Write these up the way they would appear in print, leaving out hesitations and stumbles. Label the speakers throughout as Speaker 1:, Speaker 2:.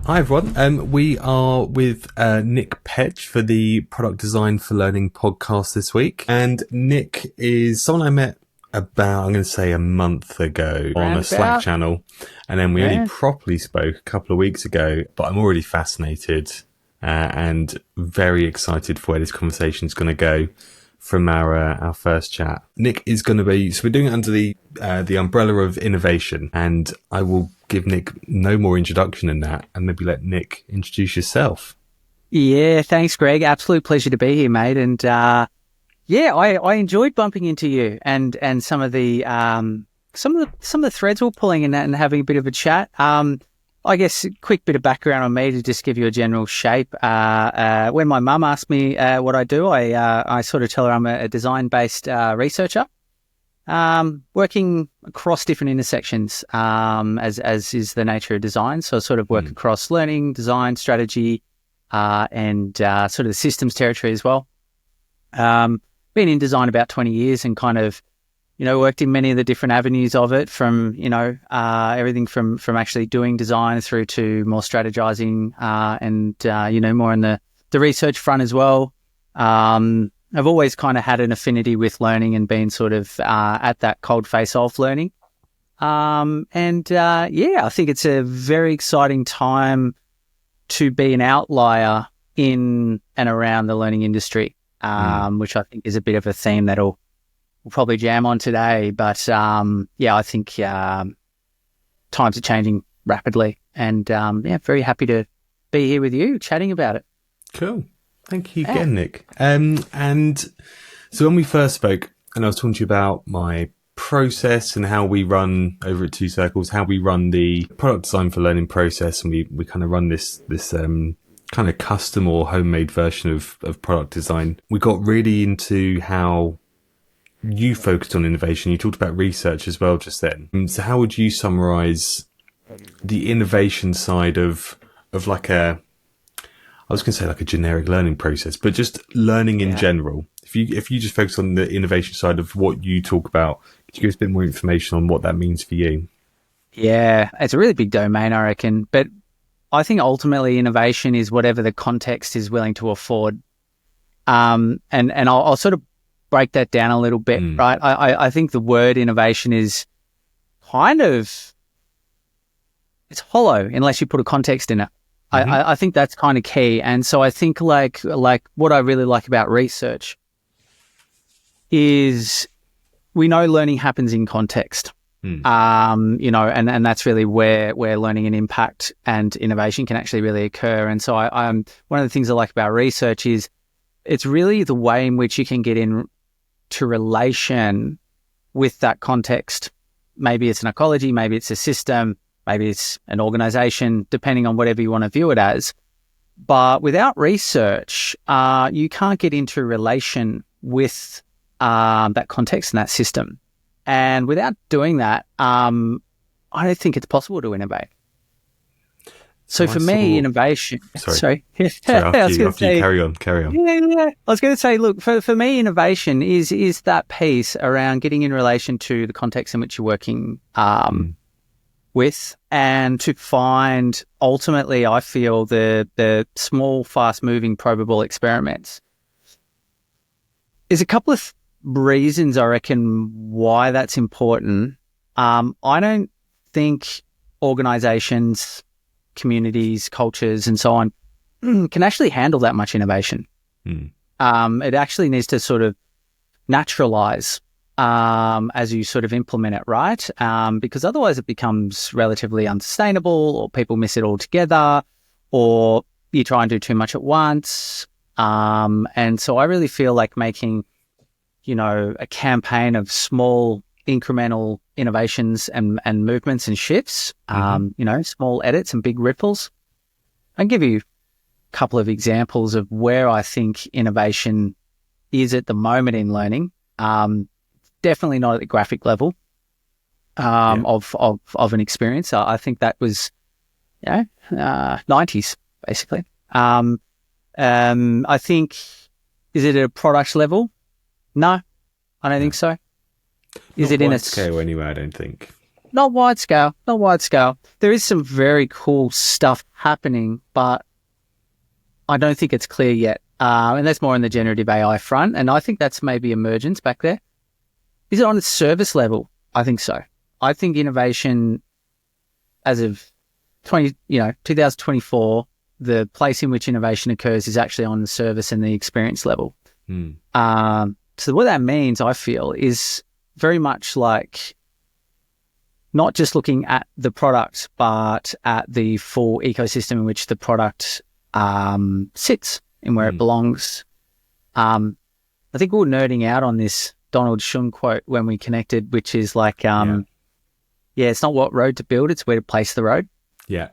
Speaker 1: Hi everyone. We are with Nick Petch for the Product Design for Learning podcast this week. And Nick is someone I met about, I'm going to say a month ago on a Slack channel. And then we only properly spoke a couple of weeks ago, but I'm already fascinated and very excited for where this conversation is going to go from our first chat. Nick is going to be, so we're doing it under the umbrella of innovation, and I will give Nick no more introduction than that, and maybe let Nick introduce yourself.
Speaker 2: Yeah, thanks, Greg. Absolute pleasure to be here, mate. And I enjoyed bumping into you and some of the threads we're pulling in and having a bit of a chat. I guess a quick bit of background on me to just give you a general shape. When my mum asks me what I do, I sort of tell her I'm a design-based researcher, working across different intersections, as is the nature of design. So I sort of work across learning, design, strategy, and sort of the systems territory as well. Been in design about 20 years and kind of, worked in many of the different avenues of it, from, everything from actually doing design through to more strategizing, and more on the research front as well. I've always kind of had an affinity with learning and been sort of at that cold face of learning. I think it's a very exciting time to be an outlier in and around the learning industry, which I think is a bit of a theme that'll we'll probably jam on today. But I think times are changing rapidly, and very happy to be here with you chatting about it.
Speaker 1: Cool. Thank you again, Nick. And so when we first spoke, and I was talking to you about my process and how we run over at Two Circles, how we run the product design for learning process, and we kind of run this kind of custom or homemade version of product design. We got really into how you focused on innovation. You talked about research as well just then. So how would you summarize the innovation side of like I was going to say like a generic learning process, but just learning in general? If you just focus on the innovation side of what you talk about, could you give us a bit more information on what that means for you?
Speaker 2: Yeah, it's a really big domain, I reckon. But I think ultimately innovation is whatever the context is willing to afford. And I'll sort of break that down a little bit, right? I think the word innovation is kind of, it's hollow unless you put a context in it. I think that's kind of key. And so I think like what I really like about research is we know learning happens in context, and that's really where learning and impact and innovation can actually really occur. And so I'm one of the things I like about research is it's really the way in which you can get in to relation with that context. Maybe it's an ecology, maybe it's a system, maybe it's an organization, depending on whatever you want to view it as. But without research, you can't get into relation with that context and that system. And without doing that, I don't think it's possible to innovate. So for me, innovation... Sorry.
Speaker 1: After you carry on.
Speaker 2: Yeah. I was going to say, look, for me, innovation is that piece around getting in relation to the context in which you're working with, and to find, ultimately, I feel, the small, fast-moving, probable experiments. There's a couple of reasons, I reckon, why that's important. I don't think organizations, communities, cultures, and so on can actually handle that much innovation. It actually needs to sort of naturalize as you sort of implement it, right? Because otherwise it becomes relatively unsustainable, or people miss it altogether, or you try and do too much at once. And so I really feel like making, a campaign of small incremental innovations and movements and shifts, small edits and big ripples. I'll give you a couple of examples of where I think innovation is at the moment in learning. Definitely not at the graphic level of an experience. I think that was 90s basically. I think, is it at a product level? No, I don't think so.
Speaker 1: Is it in a scale anyway? I don't think.
Speaker 2: not wide scale, not wide scale. There is some very cool stuff happening, but I don't think it's clear yet. And that's more on the generative AI front. And I think that's maybe emergence back there. Is it on a service level? I think so. I think innovation as of 2024, the place in which innovation occurs is actually on the service and the experience level. So what that means, I feel, is very much like not just looking at the product, but at the full ecosystem in which the product sits and where it belongs. I think we were nerding out on this Donald Shun quote when we connected, which is like, it's not what road to build, it's where to place the road.
Speaker 1: Yeah.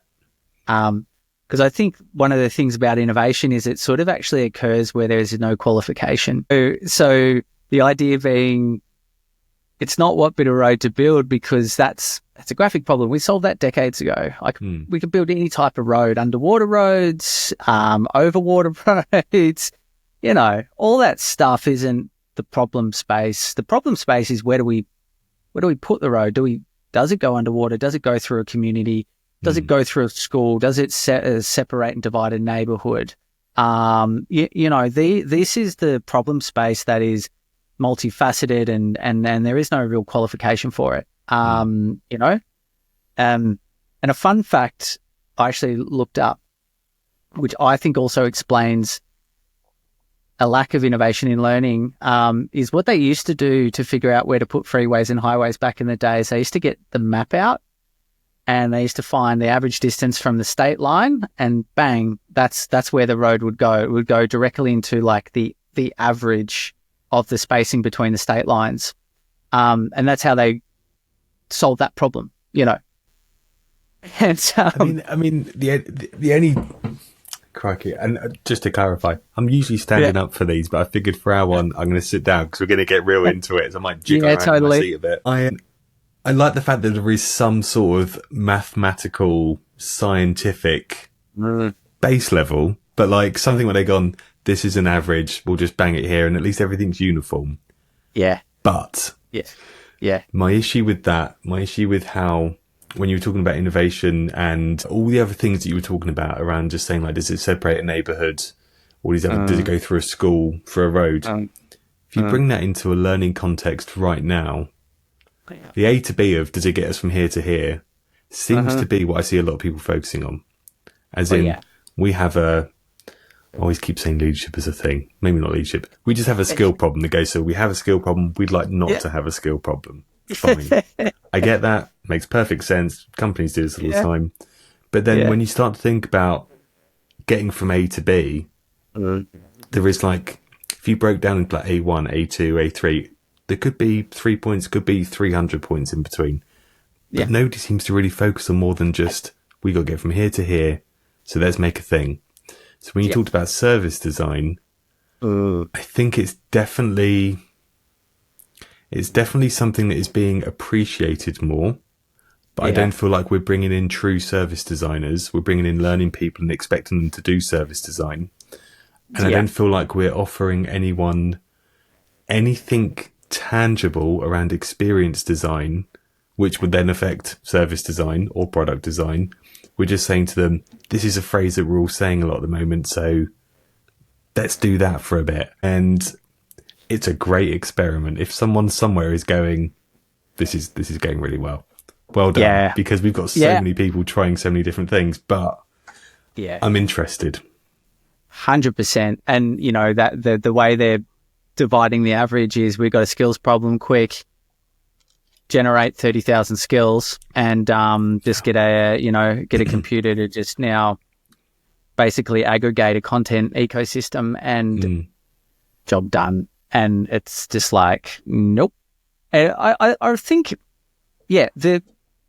Speaker 2: Because I think one of the things about innovation is it sort of actually occurs where there is no qualification. So the idea being, it's not what bit of road to build, because that's a graphic problem. We solved that decades ago. We could build any type of road, underwater roads, over water roads, all that stuff isn't the problem space. The problem space is where do we put the road? Does it go underwater? Does it go through a community? Does it go through a school? Does it separate and divide a neighborhood? This is the problem space that is multifaceted and there is no real qualification for it. And a fun fact I actually looked up, which I think also explains a lack of innovation in learning, is what they used to do to figure out where to put freeways and highways back in the days. They used to get the map out and they used to find the average distance from the state line, and bang, that's where the road would go. It would go directly into like the average of the spacing between the state lines. And that's how they solved that problem, And,
Speaker 1: I mean, the only crikey, and just to clarify, I'm usually standing up for these, but I figured for our one, I'm going to sit down because we're going to get real into it. So I might jiggle around in my seat a bit. I like the fact that there is some sort of mathematical, scientific base level, but like something where they've gone, this is an average, we'll just bang it here, and at least everything's uniform.
Speaker 2: Yeah.
Speaker 1: But my issue with how, when you were talking about innovation and all the other things that you were talking about around just saying like, does it separate a neighborhood? Or does it go through a school, for a road? If you bring that into a learning context right now, the A to B of does it get us from here to here seems to be what I see a lot of people focusing on. As we have I always keep saying leadership is a thing. Maybe not leadership. We just have a skill problem that goes, so we have a skill problem. We'd like not to have a skill problem. Fine. I get that. Makes perfect sense. Companies do this all the time. But then when you start to think about getting from A to B, there is like, if you broke down into like A1, A2, A3, there could be 3 points, could be 300 points in between. But nobody seems to really focus on more than just, we got to get from here to here, so let's make a thing. So when you talked about service design, I think it's definitely something that is being appreciated more. But I don't feel like we're bringing in true service designers. We're bringing in learning people and expecting them to do service design. And I don't feel like we're offering anyone anything tangible around experience design, which would then affect service design or product design. We're just saying to them, this is a phrase that we're all saying a lot at the moment, so let's do that for a bit. And it's a great experiment. If someone somewhere is going, this is going really well. Well done, because we've got so many people trying so many different things, but I'm interested.
Speaker 2: 100%. And, that the way they're dividing the average is we've got a skills problem, quick, generate 30,000 skills and just get a computer to just now basically aggregate a content ecosystem and job done. And it's just like, nope. And I think,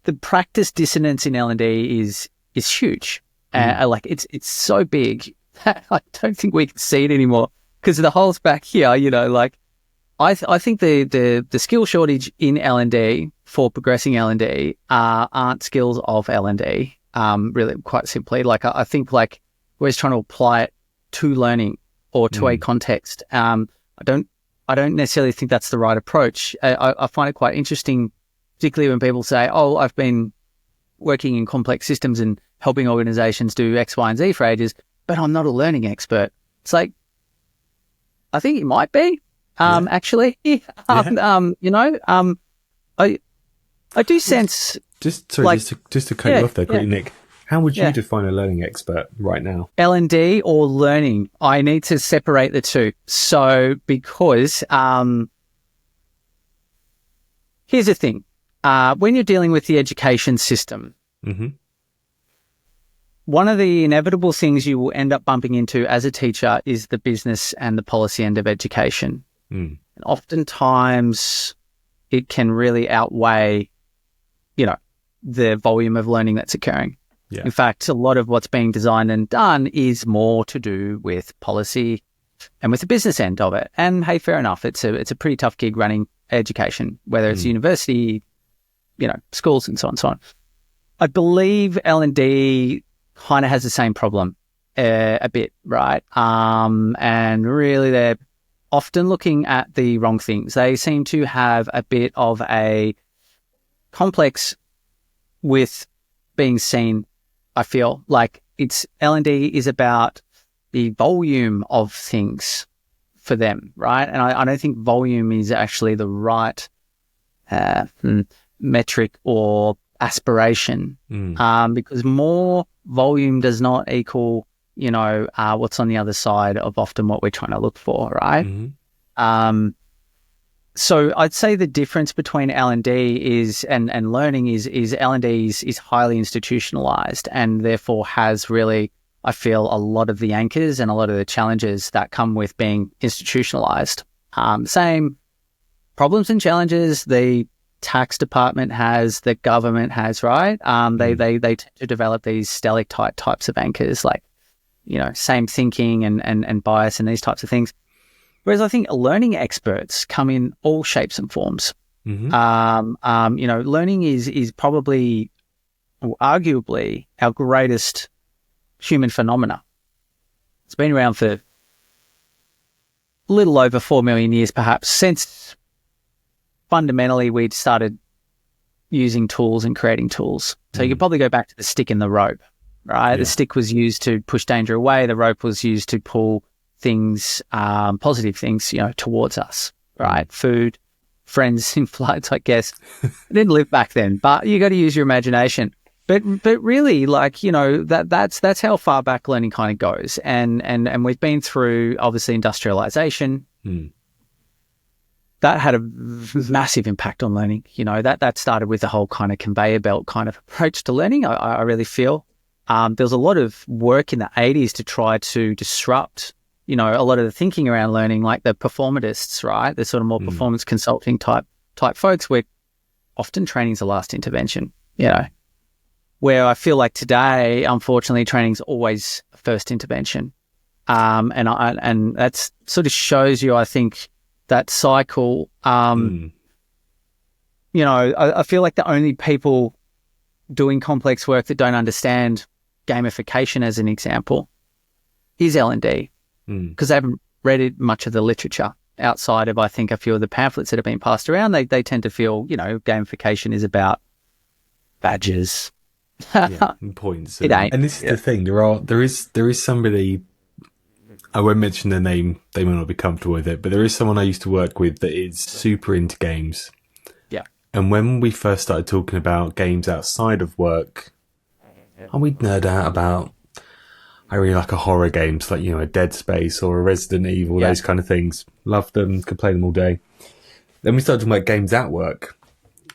Speaker 2: the practice dissonance in L&D is huge. Like it's so big that I don't think we can see it anymore because the holes back here, like I think the skill shortage in L&D for progressing L&D aren't skills of L&D. Really, quite simply, like I think like we're just trying to apply it to learning or to a context. I don't necessarily think that's the right approach. I find it quite interesting particularly when people say, oh, I've been working in complex systems and helping organizations do X, Y, and Z for ages, but I'm not a learning expert. It's like, I think you might be, actually. I do sense...
Speaker 1: Just to cut you off there quickly, Nick, how would you define a learning expert right now?
Speaker 2: L&D or learning? I need to separate the two. So, because here's the thing. When you're dealing with the education system, one of the inevitable things you will end up bumping into as a teacher is the business and the policy end of education. And oftentimes it can really outweigh, the volume of learning that's occurring. Yeah. In fact, a lot of what's being designed and done is more to do with policy and with the business end of it. And hey, fair enough. It's a pretty tough gig running education, whether it's university, schools and so on and so on. I believe L&D kind of has the same problem a bit, right? And really they're often looking at the wrong things. They seem to have a bit of a complex with being seen. I feel like it's L&D is about the volume of things for them, right? And I don't think volume is actually the right metric or aspiration, because more volume does not equal, what's on the other side of often what we're trying to look for, right? So I'd say the difference between L&D is and learning is L&D is highly institutionalized and therefore has really, I feel, a lot of the anchors and a lot of the challenges that come with being institutionalized. Same problems and challenges the tax department has, the government has, right? They tend to develop these stalactite types of anchors, like, same thinking and bias and these types of things. Whereas I think learning experts come in all shapes and forms. Learning is probably, or arguably, our greatest human phenomena. It's been around for a little over 4 million years, perhaps, since fundamentally we'd started using tools and creating tools. So you could probably go back to the stick and the rope, right? Yeah. The stick was used to push danger away. The rope was used to pull things, positive things, towards us, right? Food, friends in flights, I guess. I didn't live back then, but you got to use your imagination. But really, that's how far back learning kind of goes. And we've been through, obviously, industrialization. That had a massive impact on learning. That started with the whole kind of conveyor belt kind of approach to learning, I really feel. There was a lot of work in the 80s to try to disrupt a lot of the thinking around learning, like the performatists, right? The sort of more performance consulting type folks, where often training's the last intervention, where I feel like today, unfortunately, training's always a first intervention. And that's sort of shows you, I think, that cycle. I feel like the only people doing complex work that don't understand gamification, as an example, is L&D. Because they haven't read much of the literature outside of, I think, a few of the pamphlets that have been passed around. They tend to feel, gamification is about badges.
Speaker 1: And points.
Speaker 2: It ain't.
Speaker 1: And this is the thing. There is somebody, I won't mention their name, they may not be comfortable with it, but there is someone I used to work with that is super into games.
Speaker 2: Yeah.
Speaker 1: And when we first started talking about games outside of work, we'd nerd out about, I really like a horror games, like, a Dead Space or a Resident Evil, those kind of things. Love them, could play them all day. Then we started talking about games at work.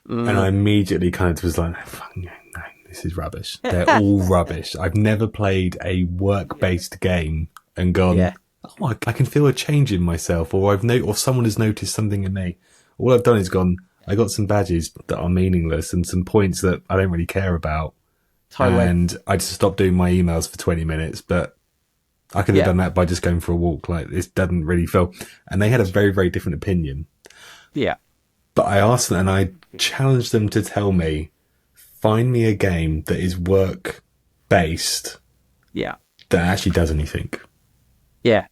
Speaker 1: And I immediately kind of was like, no, this is rubbish. They're all rubbish. I've never played a work-based game and gone, oh, I can feel a change in myself, or or someone has noticed something in me. All I've done is gone, I got some badges that are meaningless and some points that I don't really care about.
Speaker 2: Totally.
Speaker 1: And I just stopped doing my emails for 20 minutes, but I could have done that by just going for a walk. Like, this doesn't really feel. And they had a very, very different opinion.
Speaker 2: Yeah.
Speaker 1: But I asked them and I challenged them to tell me, find me a game that is work based.
Speaker 2: Yeah.
Speaker 1: That actually does anything.
Speaker 2: Yeah.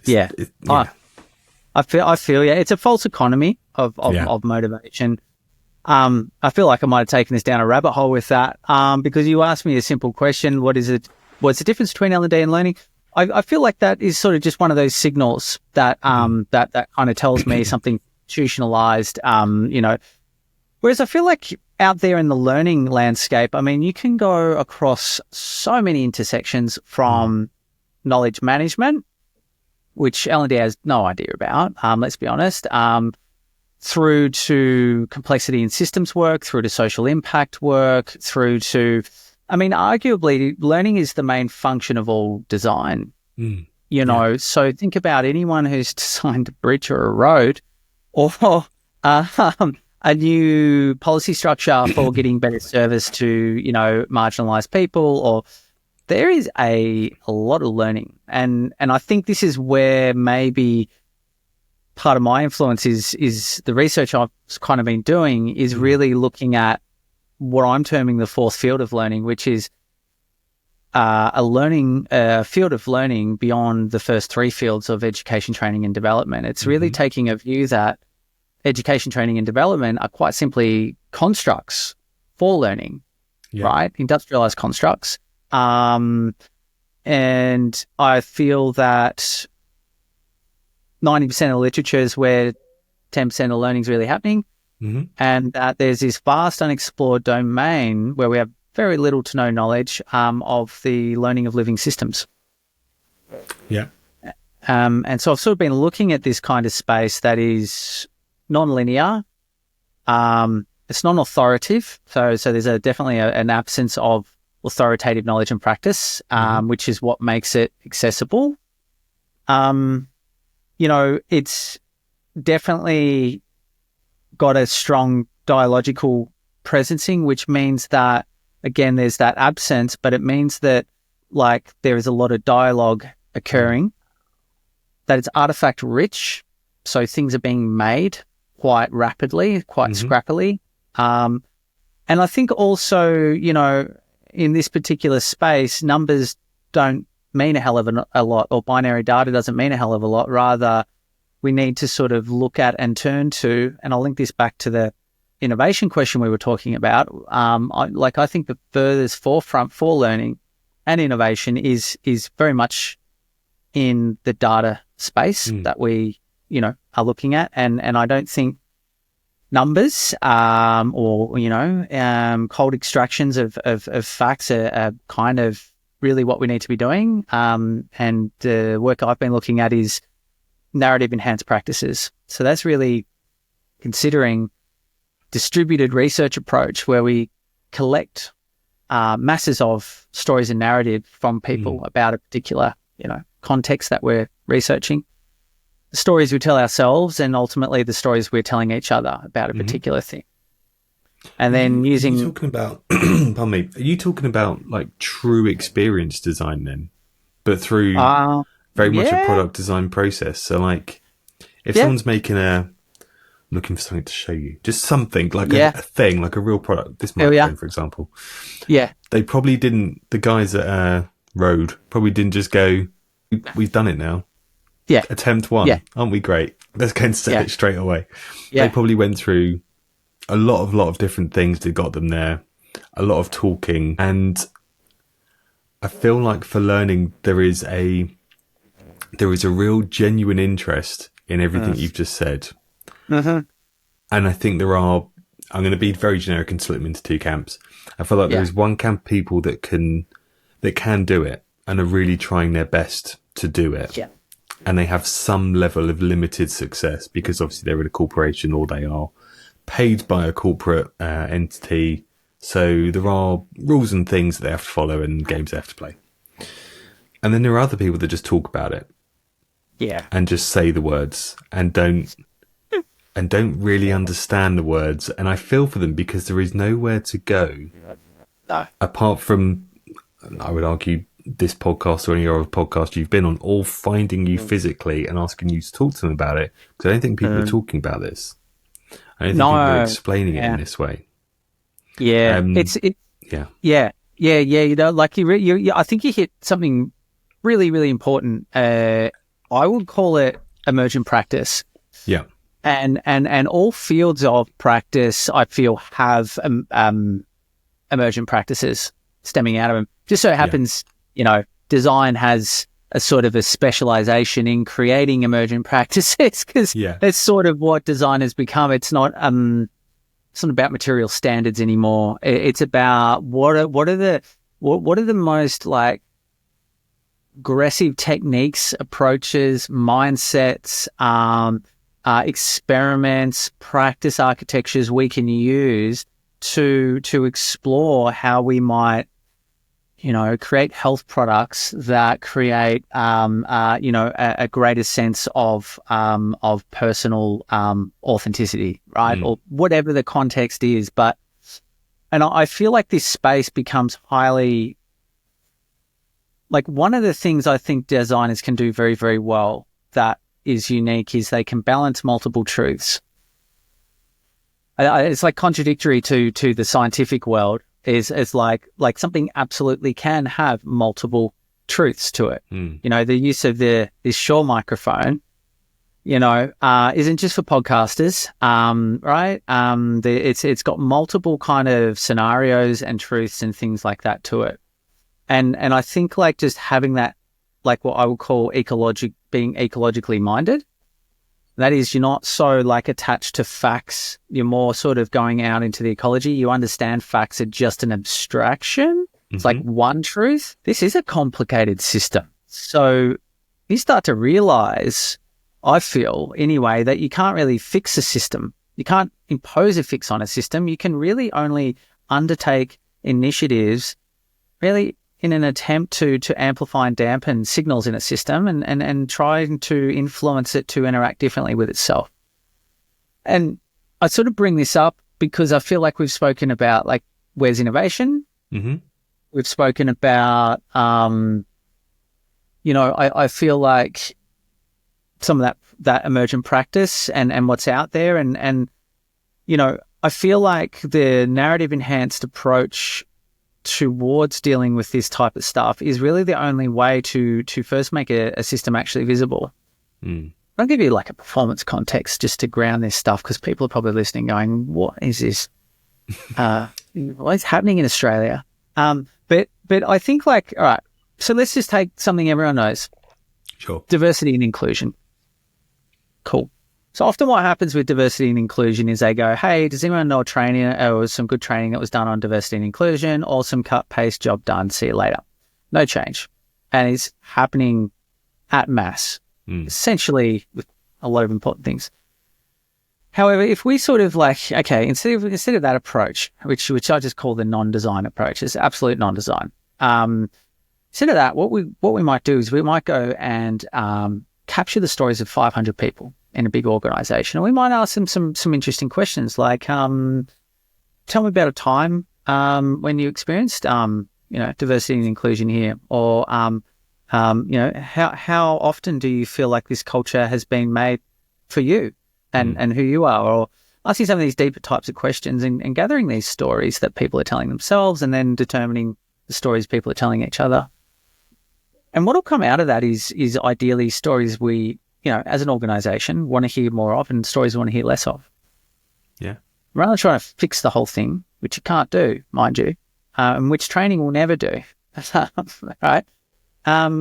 Speaker 2: I feel it's a false economy of motivation. I feel like I might have taken us down a rabbit hole with that, because you asked me a simple question: what is it? What's the difference between L&D and learning? I feel like that is sort of just one of those signals that that kind of tells me something institutionalized. Whereas I feel like out there in the learning landscape, I mean, you can go across so many intersections from knowledge management, which L&D has no idea about. Let's be honest. Through to complexity in systems work, through to social impact work, through to, I mean, arguably learning is the main function of all design, so think about anyone who's designed a bridge or a road or a new policy structure for getting better service to, marginalized people, or there is a lot of learning. And I think this is where maybe part of my influence is the research I've kind of been doing is really looking at what I'm terming the fourth field of learning, which is a field of learning beyond the first three fields of education, training, and development. It's really taking a view that education, training, and development are quite simply constructs for learning, right? Industrialized constructs. And I feel that 90% of the literature is where 10% of learning is really happening, and that there's this vast unexplored domain where we have very little to no knowledge of the learning of living systems.
Speaker 1: Yeah.
Speaker 2: And so I've sort of been looking at this kind of space that is non-linear. It's non-authoritative. So there's definitely an absence of authoritative knowledge and practice, which is what makes it accessible. It's definitely got a strong dialogical presencing, which means that, again, there's that absence, but it means that, like, there is a lot of dialogue occurring, that it's artifact rich. So things are being made quite rapidly, quite scrappily. And I think also, in this particular space, numbers don't mean a hell of a lot, or binary data doesn't mean a hell of a lot. Rather, we need to sort of look at and turn to, and I'll link this back to the innovation question we were talking about. I think the furthest forefront for learning and innovation is very much in the data space that we, are looking at. And I don't think numbers or cold extractions of facts are kind of really what we need to be doing. And the work I've been looking at is narrative enhanced practices. So that's really considering distributed research approach where we collect masses of stories and narrative from people about a particular, context that we're researching. The stories we tell ourselves, and ultimately the stories we're telling each other about a particular thing. And then using...
Speaker 1: Are you talking about, pardon me, are you talking about like true experience design then? But through very much a product design process. So like if someone's making looking for something to show you, just something like a thing, like a real product, this microphone, for example. Yeah. They probably didn't, the guys at Rode probably didn't just go, we've done it now. Yeah. Attempt one. Yeah. Aren't we great? Let's go and set it straight away. Yeah. They probably went through a lot of different things that got them there, a lot of talking. And I feel like for learning, there is a real genuine interest in everything you've just said. And I think there are, I'm going to be very generic and split them into two camps. I feel like there is one camp of people that can do it and are really trying their best to do it. Yeah. And they have some level of limited success because obviously they're in a corporation or they are paid by a corporate entity. So there are rules and things that they have to follow and games they have to play. And then there are other people that just talk about it. Yeah. And just say the words and don't really understand the words. And I feel for them because there is nowhere to go apart from, I would argue, this podcast or any other podcast you've been on, all finding you physically and asking you to talk to them about it. Because I don't think people are talking about this. I don't think people are explaining it in this way. Yeah.
Speaker 2: Like I think you hit something really, really important. I would call it emergent practice. Yeah. And all fields of practice, I feel, have emergent practices stemming out of them. Just so it happens, design has a sort of a specialization in creating emergent practices, because that's sort of what design has become. It's not about material standards anymore. It's about what are the most like aggressive techniques, approaches, mindsets, experiments, practice architectures we can use to explore how we might, create health products that create, a greater sense of personal authenticity, right? Or whatever the context is. And I feel like this space becomes highly, like, one of the things I think designers can do very, very well that is unique is they can balance multiple truths. It's like contradictory to the scientific world. Is like something absolutely can have multiple truths to it. The use of this Shure microphone, isn't just for podcasters, right? It's got multiple kind of scenarios and truths and things like that to it. And I think like just having that, like what I would call being ecologically minded. That is, you're not so like attached to facts. You're more sort of going out into the ecology. You understand facts are just an abstraction. It's like one truth. This is a complicated system. So you start to realize, I feel anyway, that you can't really fix a system. You can't impose a fix on a system. You can really only undertake initiatives really in an attempt to amplify and dampen signals in a system and trying to influence it to interact differently with itself. And I sort of bring this up because I feel like we've spoken about, like, where's innovation? We've spoken about, I feel like some of that emergent practice and what's out there. And I feel like the narrative enhanced approach towards dealing with this type of stuff is really the only way to first make a system actually visible. I'll give you like a performance context just to ground this stuff, because people are probably listening going, what is this? What is happening in Australia? But I think, like, all right, so let's just take something everyone knows.
Speaker 1: Sure.
Speaker 2: Diversity and inclusion. Cool. So often what happens with diversity and inclusion is they go, hey, does anyone know training or some good training that was done on diversity and inclusion? Awesome, cut, paste, job done, see you later. No change. And it's happening at mass, essentially with a lot of important things. However, if we sort of like, okay, instead of that approach, which I just call the non-design approach, it's absolute non-design. Instead of that, what we might do is we might go and capture the stories of 500 people in a big organization. And we might ask them some interesting questions like, tell me about a time when you experienced, diversity and inclusion here, or, how often do you feel like this culture has been made for you and who you are, or asking some of these deeper types of questions and gathering these stories that people are telling themselves and then determining the stories people are telling each other. And what will come out of that is ideally stories we, as an organization, want to hear more of, and stories we want to hear less of.
Speaker 1: Yeah.
Speaker 2: Rather than trying to fix the whole thing, which you can't do, mind you, and which training will never do, right?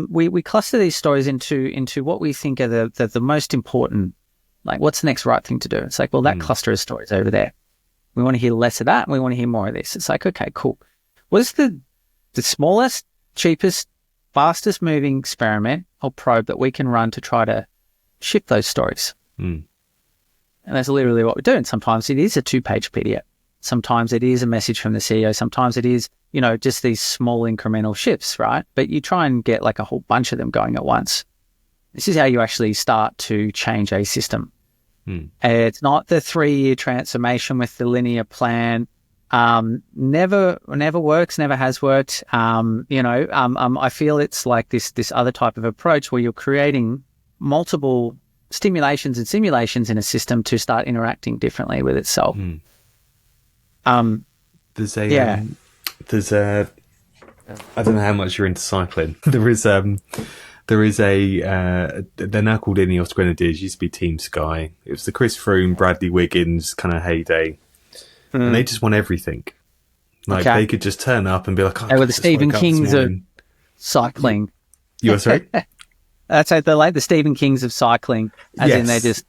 Speaker 2: We cluster these stories into what we think are the most important, like, what's the next right thing to do? It's like, well, that cluster of stories over there. We want to hear less of that, and we want to hear more of this. It's like, okay, cool. What's the smallest, cheapest, fastest moving experiment or probe that we can run to try to shift those stories? And that's literally what we're doing. Sometimes it is a 2-page PDF. Sometimes it is a message from the CEO. Sometimes it is, just these small incremental shifts, right? But you try and get like a whole bunch of them going at once. This is how you actually start to change a system. It's not the 3-year transformation with the linear plan. Never works, never has worked. I feel it's like this other type of approach where you're creating multiple stimulations and simulations in a system to start interacting differently with itself.
Speaker 1: There's I don't know how much you're into cycling. There's there is they're now called Ineos Grenadiers, used to be Team Sky. It was the Chris Froome, Bradley Wiggins kind of heyday. And they just won everything. Like, they could just turn up and be like,
Speaker 2: they were the Stephen Kings of cycling.
Speaker 1: You were sorry?
Speaker 2: That's they're like the Stephen Kings of cycling, as in they just,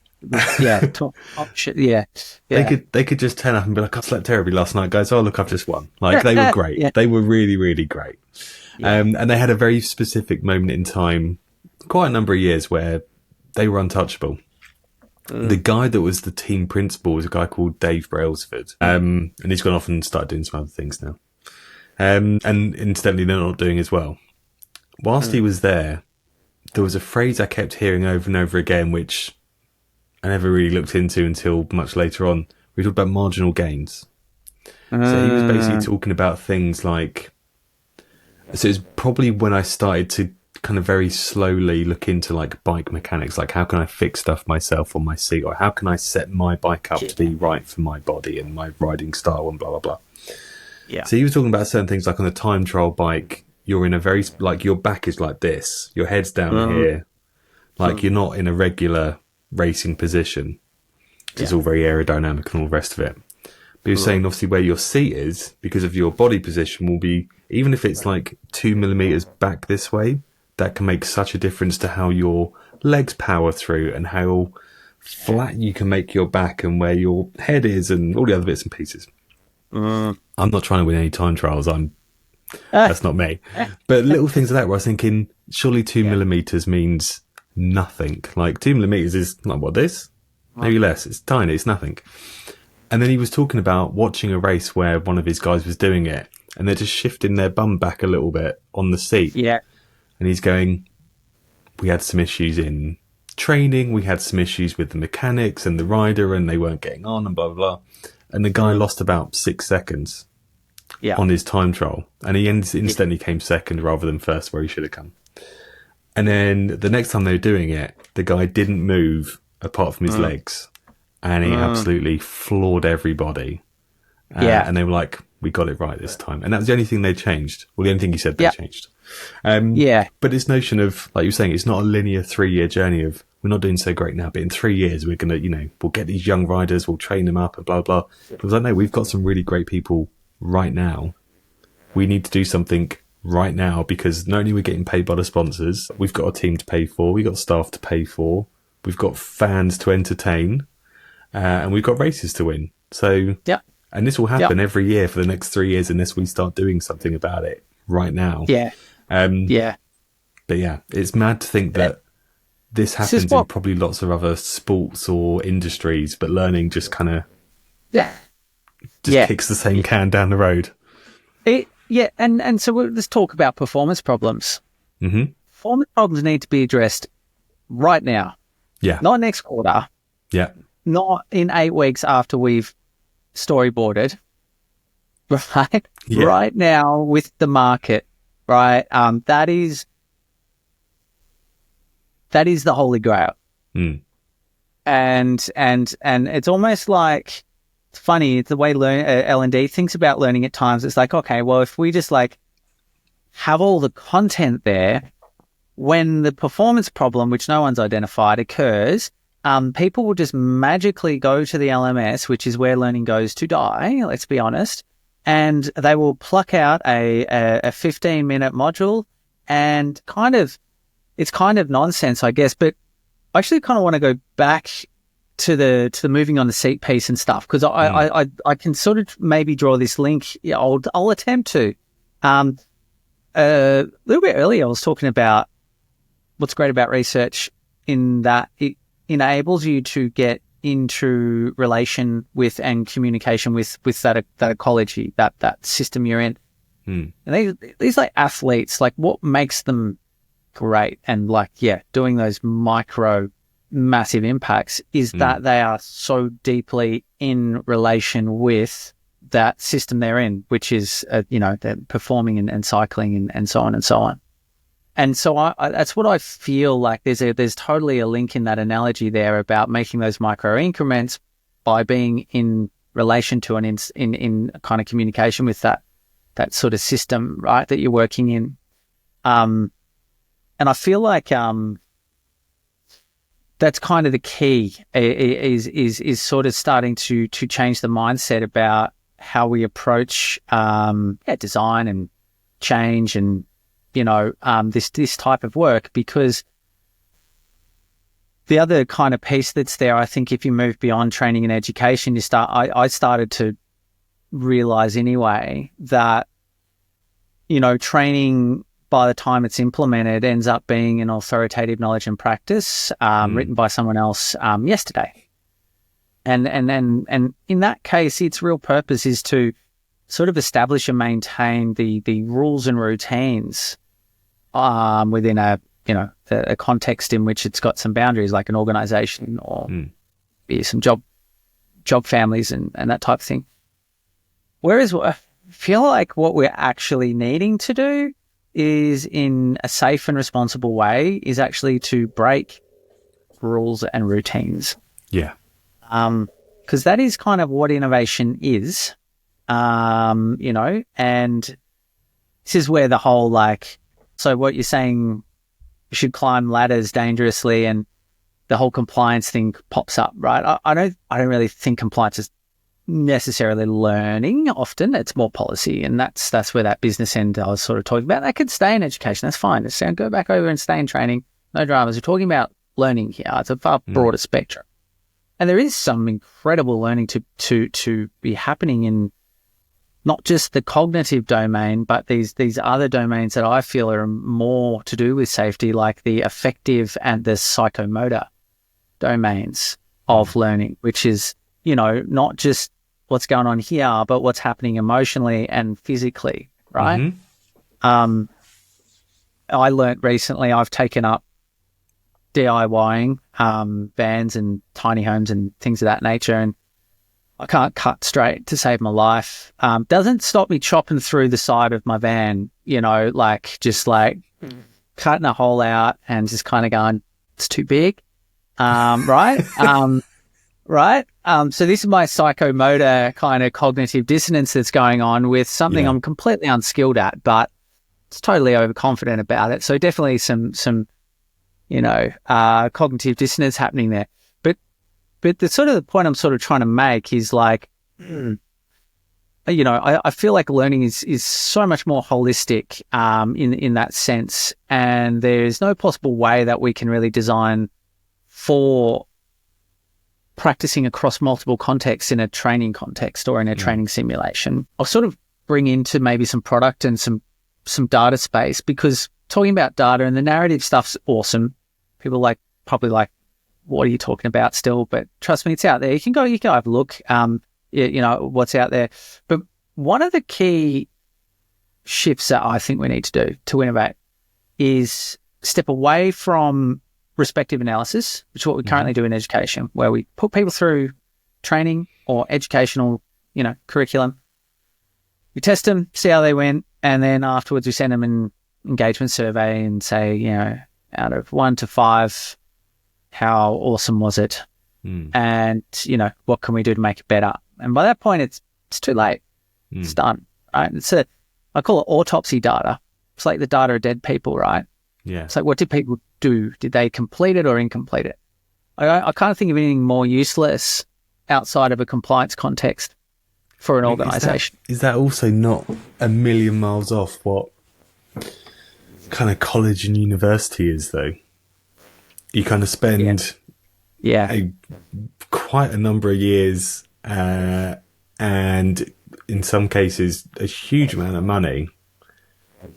Speaker 2: talk shit. Yeah.
Speaker 1: They could just turn up and be like, I slept terribly last night, guys. Oh, look, I've just won. Like, they were great. Yeah. They were really, really great. Yeah. And they had a very specific moment in time, quite a number of years, where they were untouchable. The guy that was the team principal was a guy called Dave Brailsford. And he's gone off and started doing some other things now. And incidentally, they're not doing as well. Whilst he was there was a phrase I kept hearing over and over again, which I never really looked into until much later on. We talked about marginal gains. So he was basically talking about things like... So it's probably when I started to kind of very slowly look into like bike mechanics, like how can I fix stuff myself on my seat, or how can I set my bike up to be right for my body and my riding style and blah, blah, blah.
Speaker 2: Yeah.
Speaker 1: So he was talking about certain things like on a time trial bike, you're in a very, like your back is like this, your head's down here, like you're not in a regular racing position. It's all very aerodynamic and all the rest of it. But he was saying obviously where your seat is, because of your body position, will be, even if it's like 2 millimeters back this way, that can make such a difference to how your legs power through and how flat you can make your back and where your head is and all the other bits and pieces. I'm not trying to win any time trials. That's not me. But little things like that where I was thinking, surely 2 millimeters means nothing. Like 2 millimeters is like what, this? Maybe less. It's tiny. It's nothing. And then he was talking about watching a race where one of his guys was doing it and they're just shifting their bum back a little bit on the seat.
Speaker 2: Yeah.
Speaker 1: And he's going, we had some issues in training. We had some issues with the mechanics and the rider and they weren't getting on and blah, blah, blah. And the guy lost about 6 seconds on his time trial. And he instantly came second rather than first where he should have come. And then the next time they were doing it, the guy didn't move apart from his legs. And he absolutely floored everybody. And they were like, we got it right this time. And that was the only thing they changed. Well, the only thing he said they changed. But this notion of, like you were saying, it's not a linear 3-year journey of, we're not doing so great now, but in 3 years, we're going to, we'll get these young riders, we'll train them up and blah, blah. Because I know we've got some really great people right now. We need to do something right now because not only are we getting paid by the sponsors, we've got a team to pay for, we've got staff to pay for, we've got fans to entertain, and we've got races to win. So, and this will happen every year for the next 3 years unless we start doing something about it right now. But it's mad to think that this happens in probably lots of other sports or industries, but learning just kind of kicks the same can down the road.
Speaker 2: And so let's talk about performance problems. Performance problems need to be addressed right now. Not next quarter. Not in 8 weeks after we've storyboarded. Right? Right now with the market. Right? That is the holy grail. And it's almost like, it's funny, the way L&D thinks about learning at times. It's like, okay, well, if we just like have all the content there, when the performance problem, which no one's identified, occurs, people will just magically go to the LMS, which is where learning goes to die, let's be honest, and they will pluck out a 15-minute module and it's kind of nonsense, I guess, but I actually kind of want to go back to the moving on the seat piece and stuff, because I can sort of maybe draw this link. I'll attempt to. A little bit earlier, I was talking about what's great about research in that it enables you to get into relation with and communication with that ecology, that system you're in. And these like athletes, like what makes them great and like, doing those massive impacts is that they are so deeply in relation with that system they're in, which is, they're performing and cycling and so on and so on. And so I that's what I feel like there's totally a link in that analogy there about making those micro increments by being in relation to and in kind of communication with that sort of system, right, that you're working in. And I feel like that's kind of the key is sort of starting to change the mindset about how we approach design and change and this type of work, because the other kind of piece that's there, I think, if you move beyond training and education, I started to realize anyway that training, by the time it's implemented, ends up being an authoritative knowledge and practice written by someone else yesterday. And in that case, its real purpose is to sort of establish and maintain the rules and routines within a context in which it's got some boundaries, like an organization or be some job families and that type of thing. Whereas I feel like what we're actually needing to do is, in a safe and responsible way, is actually to break rules and routines.
Speaker 1: Yeah.
Speaker 2: Because that is kind of what innovation is, and this is where the whole, so what you're saying, you should climb ladders dangerously, and the whole compliance thing pops up, right? I don't really think compliance is necessarily learning. Often it's more policy, and that's where that business end I was sort of talking about. That could stay in education. That's fine. Just go back over and stay in training. No dramas. We're talking about learning here. It's a far broader spectrum, and there is some incredible learning to be happening in not just the cognitive domain, but these other domains that I feel are more to do with safety, like the affective and the psychomotor domains of learning, which is not just what's going on here, but what's happening emotionally and physically, right? I learnt recently, I've taken up DIYing vans and tiny homes and things of that nature, and I can't cut straight to save my life. Doesn't stop me chopping through the side of my van, just cutting a hole out and just kind of going, it's too big, right? Right. So this is my psychomotor kind of cognitive dissonance that's going on with something I'm completely unskilled at, but it's totally overconfident about it. So definitely some cognitive dissonance happening there. But the sort of the point I'm sort of trying to make is I feel like learning is so much more holistic in that sense, and there's no possible way that we can really design for practicing across multiple contexts in a training context or in a training simulation. I'll sort of bring into maybe some product and some data space, because talking about data and the narrative stuff's awesome. People probably what are you talking about still? But trust me, it's out there. You can go have a look, what's out there. But one of the key shifts that I think we need to do to innovate is step away from respective analysis, which is what we currently do in education, where we put people through training or educational, curriculum. We test them, see how they went, and then afterwards we send them an engagement survey and say, out of 1 to 5, how awesome was it? And, what can we do to make it better? And by that point, it's too late. It's done, right? I call it autopsy data. It's like the data of dead people, right?
Speaker 1: Yeah.
Speaker 2: It's like, what did people do? Did they complete it or incomplete it? I can't think of anything more useless outside of a compliance context for an organization.
Speaker 1: Is that also not a million miles off what kind of college and university is, though? You kind of spend quite a number of years and in some cases a huge amount of money,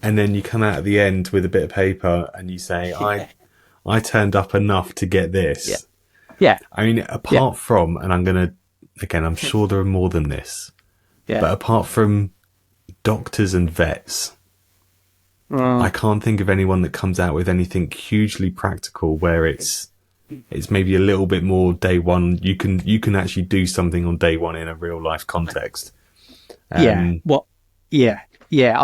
Speaker 1: and then you come out at the end with a bit of paper and you say, I turned up enough to get this.
Speaker 2: Yeah.
Speaker 1: I mean, apart from, and I'm sure there are more than this, but apart from doctors and vets, I can't think of anyone that comes out with anything hugely practical where it's maybe a little bit more day one. You can actually do something on day one in a real life context.
Speaker 2: I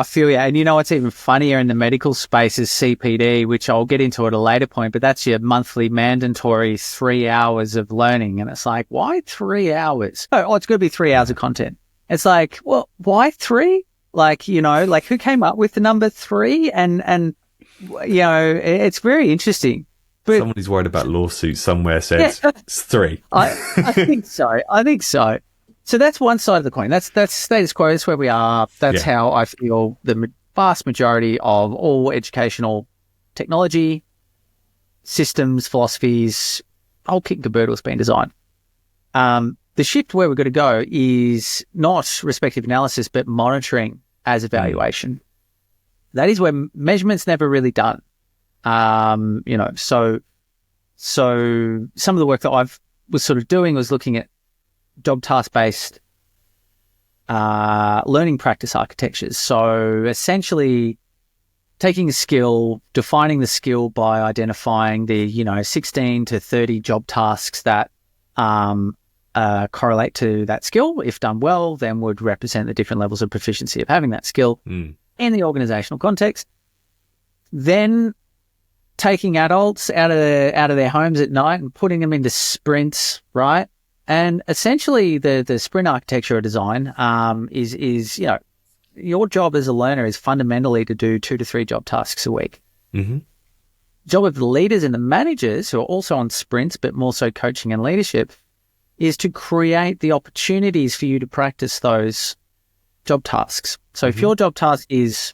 Speaker 2: feel you. And what's even funnier in the medical space is CPD, which I'll get into at a later point, but that's your monthly mandatory 3 hours of learning. And it's like, why 3 hours? Oh, it's going to be 3 hours of content. It's like, well, why 3? Who came up with the number 3? And it's very interesting. But
Speaker 1: someone who's worried about lawsuits somewhere said it's 3.
Speaker 2: I think so. I think so. So that's one side of the coin. That's status quo. That's where we are. That's how I feel the vast majority of all educational technology, systems, philosophies, whole kit and caboodle has been designed. The shift where we're going to go is not respective analysis, but monitoring as evaluation. That is where measurement's never really done. So some of the work that I was sort of doing was looking at job task-based learning practice architectures. So essentially taking a skill, defining the skill by identifying the, 16 to 30 job tasks that correlate to that skill. If done well, then would represent the different levels of proficiency of having that skill in the organizational context. Then taking adults out of their homes at night and putting them into sprints, right? And essentially the sprint architecture or design is your job as a learner is fundamentally to do 2 to 3 job tasks a week. Mm-hmm. Job of the leaders and the managers, who are also on sprints, but more so coaching and leadership, is to create the opportunities for you to practice those job tasks. So if your job task is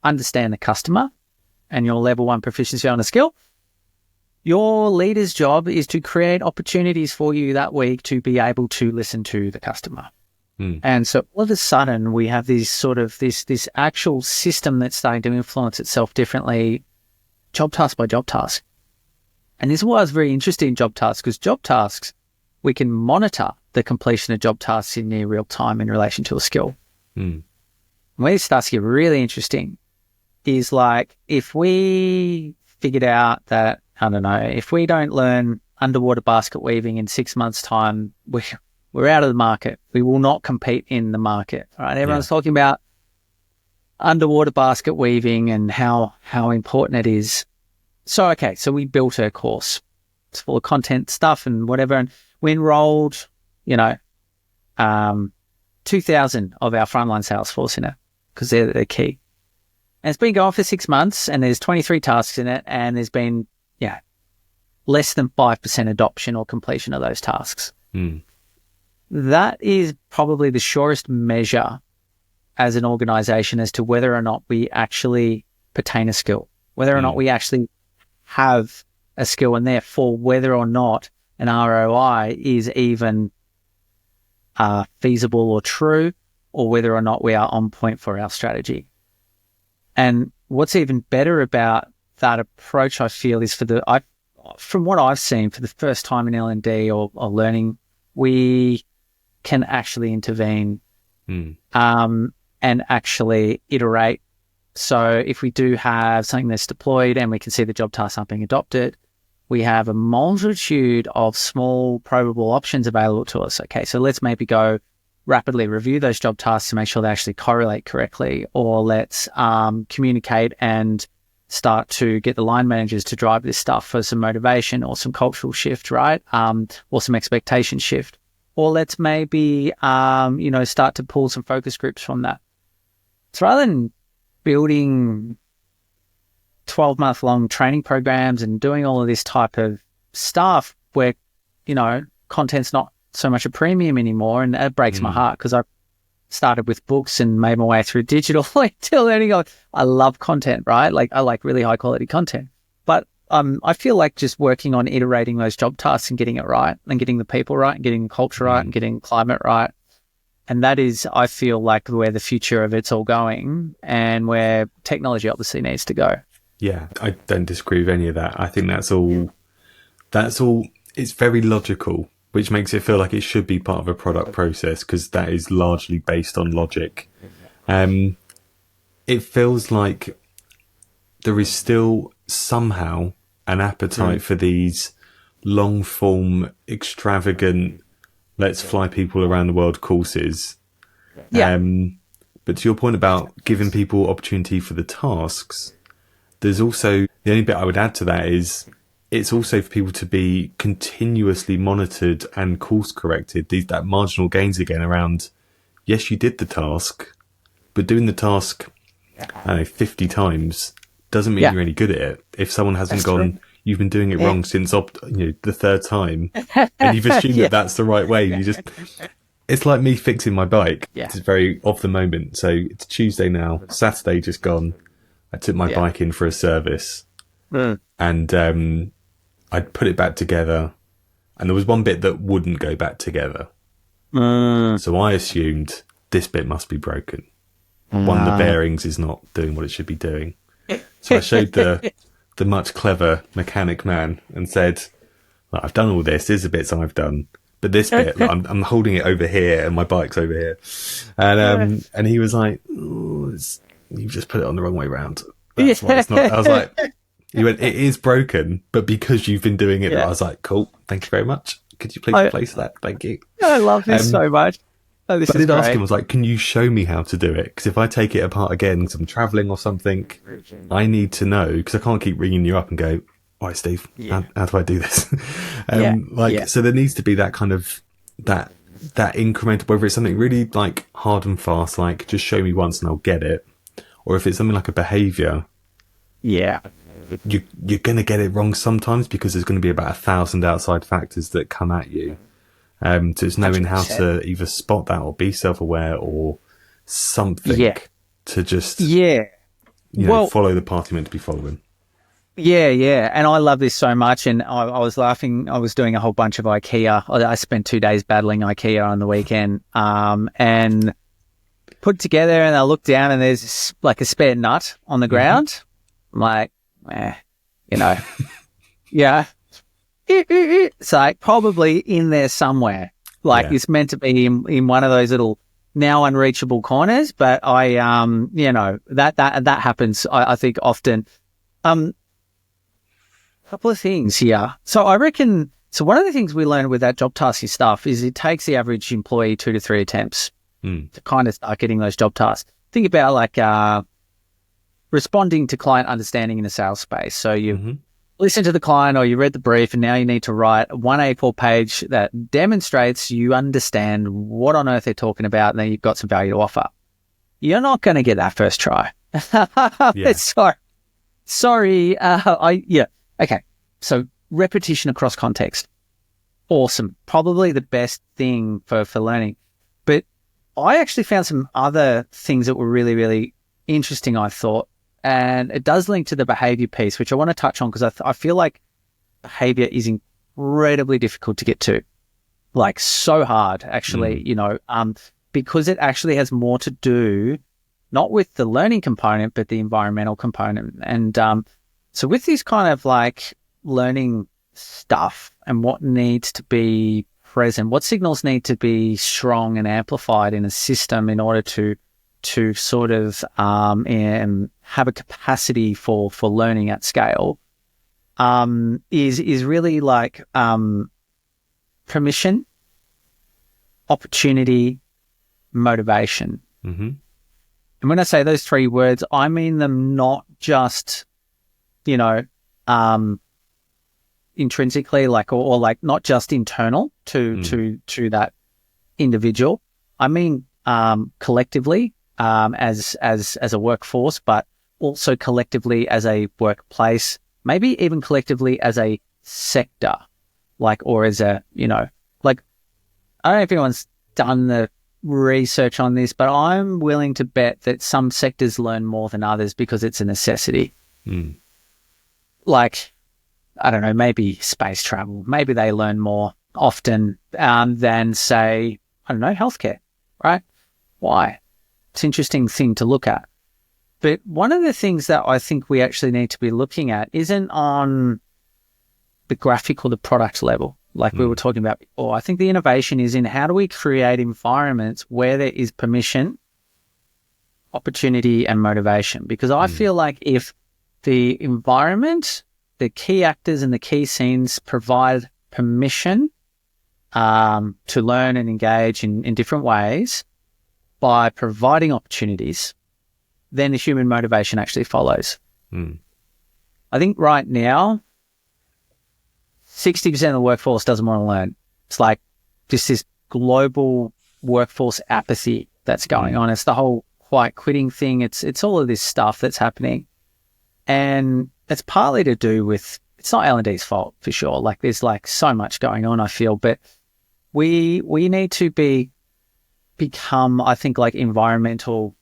Speaker 2: understand the customer and your level 1 proficiency on a skill, your leader's job is to create opportunities for you that week to be able to listen to the customer. And so all of a sudden we have this sort of this actual system that's starting to influence itself differently, job task by job task. And this is why I was very interested in job tasks, because job tasks, we can monitor the completion of job tasks in near real time in relation to a skill. Where it starts to get really interesting is like if we figured out that, I don't know, if we don't learn underwater basket weaving in 6 months' time, we're out of the market. We will not compete in the market. All right. Everyone's talking about underwater basket weaving and how important it is. So we built a course. It's full of content stuff and whatever. And we enrolled, 2,000 of our frontline sales force in it because they're key. And it's been going for 6 months and there's 23 tasks in it. And there's been, less than 5% adoption or completion of those tasks. That is probably the surest measure as an organization as to whether or not we actually pertain a skill, whether or not we actually have a skill, and therefore whether or not an ROI is even feasible or true, or whether or not we are on point for our strategy. And what's even better about that approach, I feel, is from what I've seen, for the first time in L&D or learning, we can actually intervene and actually iterate. So if we do have something that's deployed and we can see the job tasks aren't being adopted, we have a multitude of small probable options available to us. Okay, so let's maybe go rapidly review those job tasks to make sure they actually correlate correctly, or let's communicate and start to get the line managers to drive this stuff for some motivation or some cultural shift, right? Or some expectation shift. Or let's maybe, start to pull some focus groups from that. So rather than building 12-month-long training programs and doing all of this type of stuff where, content's not so much a premium anymore, and that breaks my heart because I started with books and made my way through digital until learning. I love content, right? Like I like really high quality content, but I feel like just working on iterating those job tasks and getting it right and getting the people right and getting the culture right and getting climate right. And that is, I feel like, where the future of it's all going and where technology obviously needs to go.
Speaker 1: Yeah, I don't disagree with any of that. I think that's all, it's very logical, which makes it feel like it should be part of a product process because that is largely based on logic. It feels like there is still somehow an appetite for these long form, extravagant, let's fly people around the world courses.
Speaker 2: Yeah.
Speaker 1: But to your point about giving people opportunity for the tasks, there's also, the only bit I would add to that is it's also for people to be continuously monitored and course corrected. That marginal gains again around, yes, you did the task, but doing the task, I don't know, 50 times doesn't mean you're any good at it. If someone hasn't you've been doing it wrong since the third time, and you've assumed that that's the right way. It's like me fixing my bike. It's very of the moment. So it's Tuesday now, Saturday just gone. I took my bike in for a service, and I'd put it back together, and there was one bit that wouldn't go back together. So I assumed this bit must be broken. One of the bearings is not doing what it should be doing. So I showed the much clever mechanic man and said, I've done all this. Here's the bits I've done. But this bit, I'm holding it over here and my bike's over here. And he was like, you've just put it on the wrong way round. That's why it's not. I was like, he went, it is broken, but because you've been doing it, I was like, cool. Thank you very much. Could you please replace that? Thank you.
Speaker 2: I love this so much. Oh,
Speaker 1: but I did ask him, I was like, can you show me how to do it? Because if I take it apart again, because I'm traveling or something, I need to know, because I can't keep ringing you up and go, all right, Steve, how do I do this? So there needs to be that kind of, that incremental, whether it's something really like hard and fast, like just show me once and I'll get it. Or if it's something like a behavior.
Speaker 2: Yeah.
Speaker 1: You're going to get it wrong sometimes because there's going to be about 1,000 outside factors that come at you. So it's knowing 100%. How to either spot that or be self-aware or something to just follow the path you're meant to be following.
Speaker 2: Yeah. And I love this so much. And I was laughing. I was doing a whole bunch of IKEA. I spent 2 days battling IKEA on the weekend and put it together, and I look down and there's like a spare nut on the ground. I'm like, it's like probably in there somewhere. Like it's meant to be in one of those little now unreachable corners. But I, that happens. I think often. Couple of things here. So I reckon. So one of the things we learned with that job tasking stuff is it takes the average employee 2 to 3 attempts to kind of start getting those job tasks. Think about like responding to client understanding in the sales space. So you listen to the client or you read the brief, and now you need to write one A4 page that demonstrates you understand what on earth they're talking about, and then you've got some value to offer. You're not going to get that first try. Sorry. Okay. So repetition across context. Awesome. Probably the best thing for learning. But I actually found some other things that were really, really interesting, I thought. And it does link to the behavior piece, which I want to touch on because I feel like behavior is incredibly difficult to get to. Like so hard, actually, because it actually has more to do not with the learning component, but the environmental component. And so with these kind of like learning stuff and what needs to be present, what signals need to be strong and amplified in a system in order to sort of have a capacity for learning at scale, is really like permission, opportunity, motivation. And when I say those 3 words, I mean them not just, intrinsically, like or like not just internal to that individual. I mean collectively as a workforce, but also collectively as a workplace, maybe even collectively as a sector, like or as a like I don't know if anyone's done the research on this, but I'm willing to bet that some sectors learn more than others because it's a necessity. Like, I don't know, maybe space travel. Maybe they learn more often than, say, I don't know, healthcare, right? Why? It's an interesting thing to look at. But one of the things that I think we actually need to be looking at isn't on the graphic or the product level, like we were talking about before. I think the innovation is in how do we create environments where there is permission, opportunity, and motivation. Because I feel like if the environment, the key actors and the key scenes provide permission to learn and engage in different ways by providing opportunities, then the human motivation actually follows. I think right now, 60% of the workforce doesn't want to learn. It's like just this global workforce apathy that's going on. It's the whole quiet quitting thing. It's all of this stuff that's happening. And it's partly to do with, it's not L&D's fault for sure. Like there's like so much going on, I feel, but we need to become, I think, like environmental.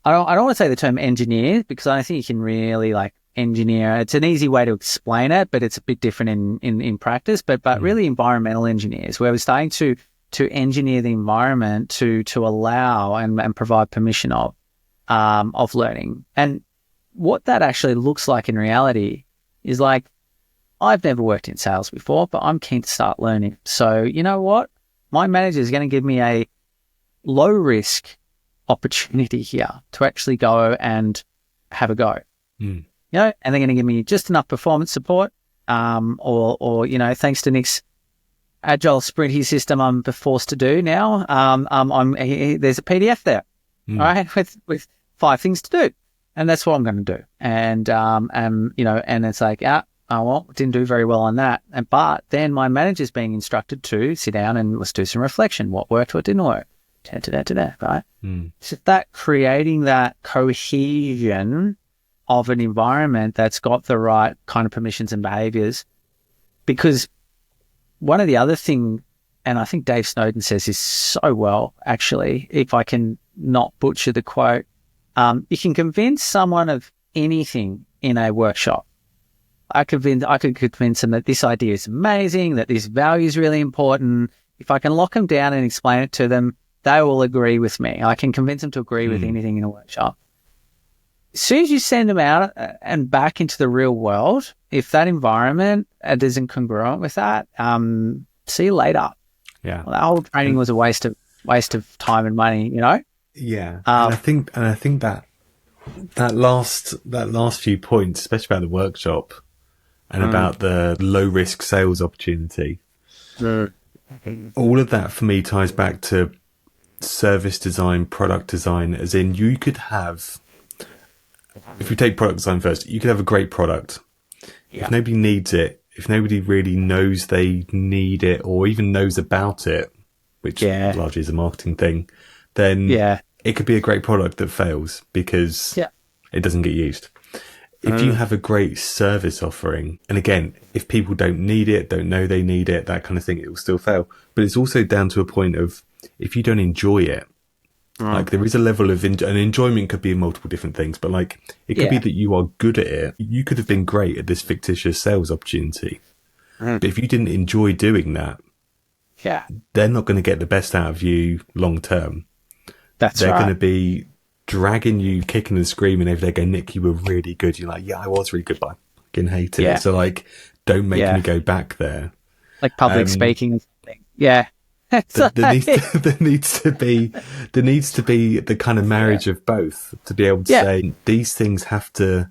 Speaker 2: I don't want to say the term engineer because I don't think you can really like engineer. It's an easy way to explain it, but it's a bit different in practice. But really environmental engineers, where we're starting to engineer the environment to allow and provide permission of learning. And what that actually looks like in reality is like, I've never worked in sales before, but I'm keen to start learning. So you know what? My manager is going to give me a low risk opportunity here to actually go and have a go. You know, and they're going to give me just enough performance support, or you know, thanks to Nick's agile sprinty system, I'm forced to do now. There's a PDF there, right, with 5 things to do, and that's what I'm going to do. And you know, and it's like, well, didn't do very well on that, but then my manager's being instructed to sit down and let's do some reflection. What worked, what didn't work, right? So that creating that cohesion of an environment that's got the right kind of permissions and behaviors. Because one of the other thing, and I think Dave Snowden says this so well, actually, if I can not butcher the quote, you can convince someone of anything in a workshop. I could convince them that this idea is amazing, that this value is really important. If I can lock them down and explain it to them, they will agree with me. I can convince them to agree with anything in a workshop. As soon as you send them out and back into the real world, if that environment isn't congruent with that, see you later.
Speaker 1: Yeah,
Speaker 2: well, that whole training was a waste of time and money, you know.
Speaker 1: Yeah, and I think that last few points, especially about the workshop and about the low risk sales opportunity, all of that for me ties back to service design, product design. As in, you could have. If we take product design first, you could have a great product. If nobody needs it, if nobody really knows they need it or even knows about it, which largely is a marketing thing, then it could be a great product that fails because it doesn't get used. If you have a great service offering, and again, if people don't need it, don't know they need it, that kind of thing, it will still fail. But it's also down to a point of if you don't enjoy it, like there is a level of and enjoyment could be in multiple different things, but like it could be that you are good at it. You could have been great at this fictitious sales opportunity, but if you didn't enjoy doing that, they're not going to get the best out of you long term. They're going to be dragging you, kicking and screaming over there, going, "Nick, you were really good." You're like, "Yeah, I was really good, but I fucking hate it." So like, don't make me go back there.
Speaker 2: Like public speaking and something.
Speaker 1: There needs to be the kind of marriage of both to be able to say these things have to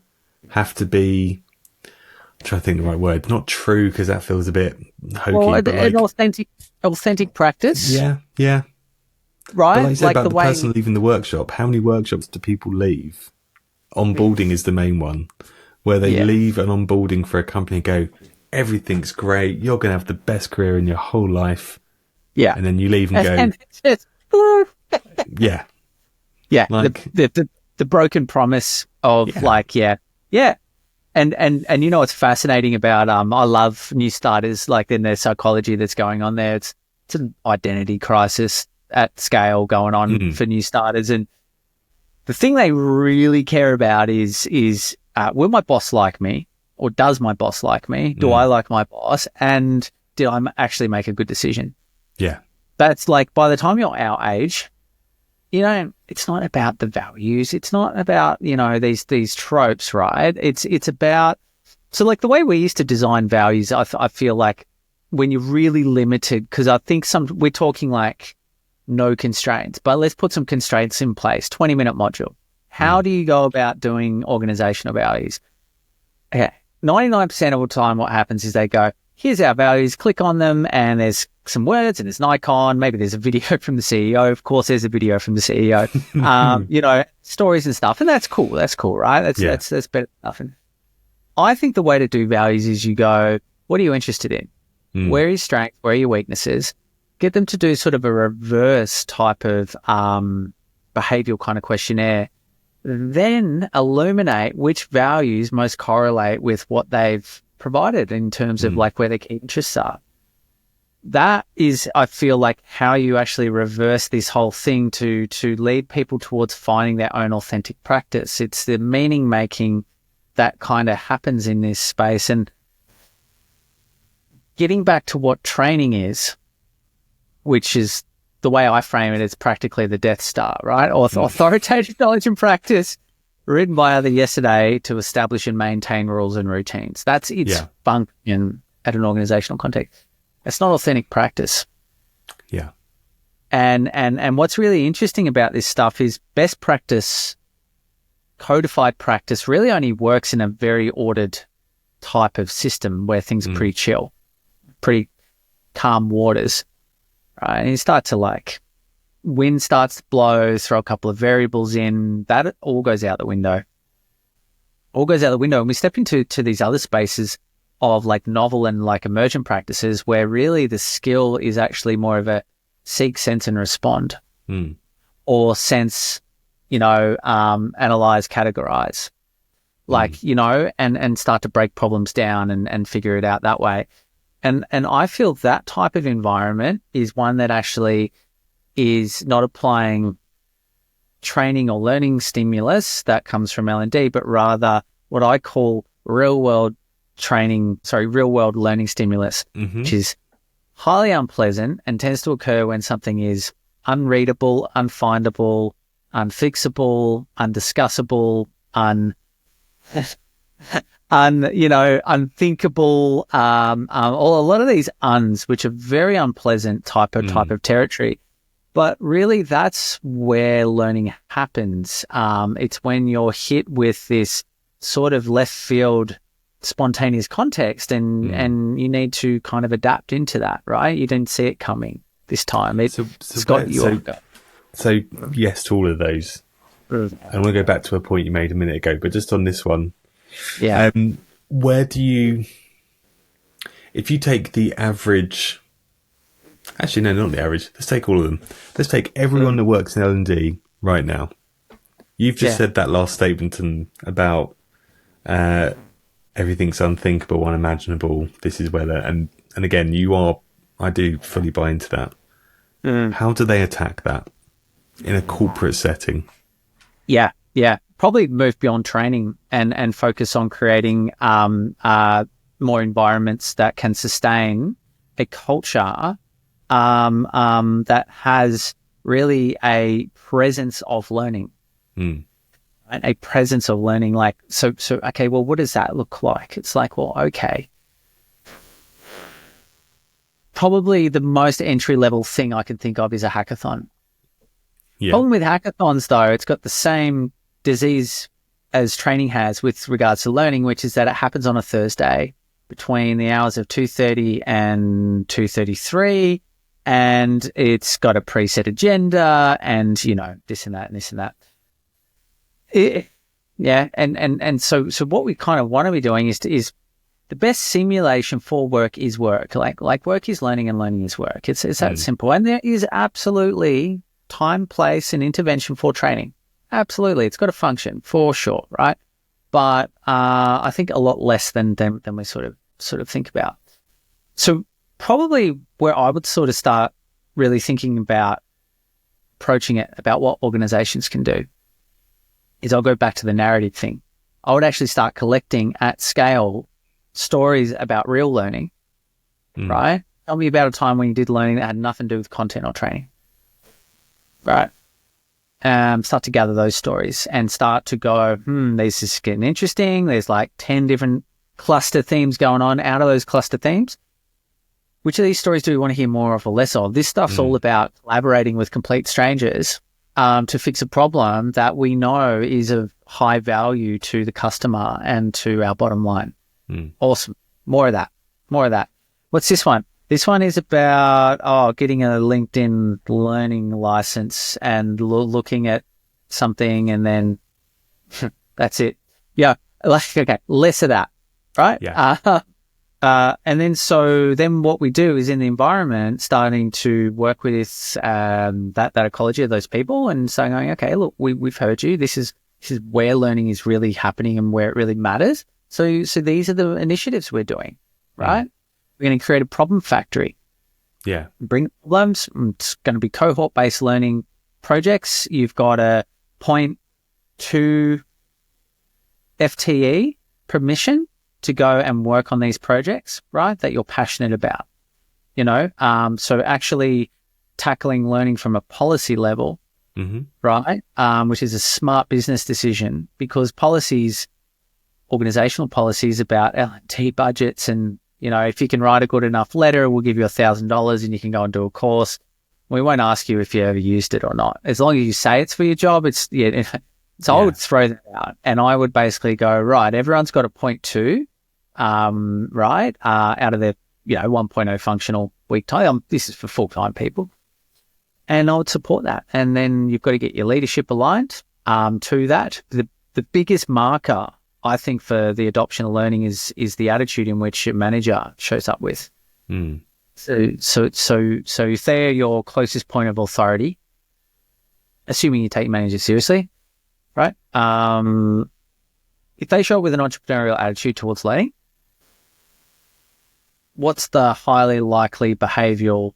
Speaker 1: be. I'm trying to think the right word. Not true because that feels a bit hokey. But
Speaker 2: an authentic practice.
Speaker 1: Yeah.
Speaker 2: Right.
Speaker 1: But like you said about the person leaving the workshop, how many workshops do people leave? Onboarding is the main one, where they leave an onboarding for a company and go, everything's great, you're going to have the best career in your whole life. Yeah. And then you leave and go, like,
Speaker 2: the broken promise of And you know what's fascinating about I love new starters, like in their psychology that's going on there. It's an identity crisis at scale going on for new starters, and the thing they really care about is will my boss like me, or does my boss like me? Do I like my boss, and did I actually make a good decision?
Speaker 1: Yeah,
Speaker 2: that's like by the time you're our age, you know, it's not about the values. It's not about, you know, these tropes, right? It's about, so like the way we used to design values, I feel like when you're really limited, because I think we're talking like no constraints, but let's put some constraints in place. 20-minute module. How do you go about doing organizational values? Okay. 99% of the time what happens is they go, here's our values, click on them, and there's some words and there's an icon. Maybe there's a video from the CEO. Of course, there's a video from the CEO. You know, stories and stuff. And that's cool. That's cool, right? That's better than nothing. I think the way to do values is you go, what are you interested in? Where are your strengths? Where are your weaknesses? Get them to do sort of a reverse type of behavioral kind of questionnaire then illuminate which values most correlate with what they've provided in terms of like where their key interests are. That is, I feel like, how you actually reverse this whole thing to lead people towards finding their own authentic practice. It's the meaning making that kind of happens in this space. And getting back to what training is, which is the way I frame it, is practically the Death Star, right? Authoritative knowledge and practice written by others yesterday to establish and maintain rules and routines. That's its function at an organizational context. It's not authentic practice.
Speaker 1: Yeah.
Speaker 2: And what's really interesting about this stuff is best practice, codified practice really only works in a very ordered type of system where things are pretty chill, pretty calm waters, right? And you start to wind starts to blow, throw a couple of variables in, that all goes out the window. All goes out the window. And we step into these other spaces of novel and emergent practices where really the skill is actually more of a seek, sense, and respond, or sense, analyze, categorize, and start to break problems down and figure it out that way. And I feel that type of environment is one that actually is not applying training or learning stimulus that comes from L&D, but rather what I call real world learning stimulus, which is highly unpleasant and tends to occur when something is unreadable, unfindable, unfixable, undiscussable, unthinkable, a lot of these uns, which are very unpleasant type of territory. But really that's where learning happens. It's when you're hit with this sort of left field spontaneous context and you need to kind of adapt into that, right? You didn't see it coming this time.
Speaker 1: So yes to all of those. I want to go back to a point you made a minute ago, but just on this one.
Speaker 2: Yeah.
Speaker 1: Where do you, if you take the average, actually no, not the average, let's take all of them. Let's take everyone that works in L&D right now. You've just said that last statement about everything's unthinkable, unimaginable. This is where and again, I do fully buy into that. How do they attack that in a corporate setting?
Speaker 2: Yeah. Probably move beyond training and focus on creating more environments that can sustain a culture that has really a presence of learning. A presence of learning, so okay, well, what does that look like? It's okay, probably the most entry level thing I can think of is a hackathon. Problem with hackathons, though, it's got the same disease as training has with regards to learning, which is that it happens on a Thursday between the hours of 2:30 and 2:33, and it's got a preset agenda and this and that and this and that. So what we kind of want to be doing is the best simulation for work is work. Like work is learning and learning is work. It's that simple. And there is absolutely time, place, and intervention for training. Absolutely, it's got a function for sure, right? But I think a lot less than we sort of think about. So probably where I would sort of start really thinking about approaching it, about what organizations can do, is I'll go back to the narrative thing. I would actually start collecting at scale stories about real learning, right? Tell me about a time when you did learning that had nothing to do with content or training, right? Start to gather those stories and start to go, this is getting interesting. There's 10 different cluster themes going on. Out of those cluster themes, which of these stories do we want to hear more of or less of? This stuff's all about collaborating with complete strangers to fix a problem that we know is of high value to the customer and to our bottom line. Awesome. More of that. What's this one? This one is about getting a LinkedIn learning license and looking at something and then that's it. Yeah. Okay. Less of that. Right.
Speaker 1: Yeah.
Speaker 2: And then what we do is in the environment, starting to work with that ecology of those people and saying, okay, look, we've heard you. This is This is where learning is really happening and where it really matters. So these are the initiatives we're doing, right? We're going to create a problem factory.
Speaker 1: Yeah.
Speaker 2: Bring problems. It's going to be cohort-based learning projects. You've got a 0.2 FTE permission to go and work on these projects, right, that you're passionate about, so actually tackling learning from a policy level, right, which is a smart business decision, because organizational policies about L&D budgets, and if you can write a good enough letter, we'll give you $1,000 and you can go and do a course. We won't ask you if you ever used it or not. As long as you say it's for your job, I would throw that out, and I would basically go, right, everyone's got a 0.2, right, out of their 1.0 functional week time. This is for full-time people, and I would support that. And then you've got to get your leadership aligned to that. The biggest marker, I think, for the adoption of learning is the attitude in which your manager shows up with. So if they're your closest point of authority, assuming you take managers seriously, right? If they show up with an entrepreneurial attitude towards learning, what's the highly likely behavioral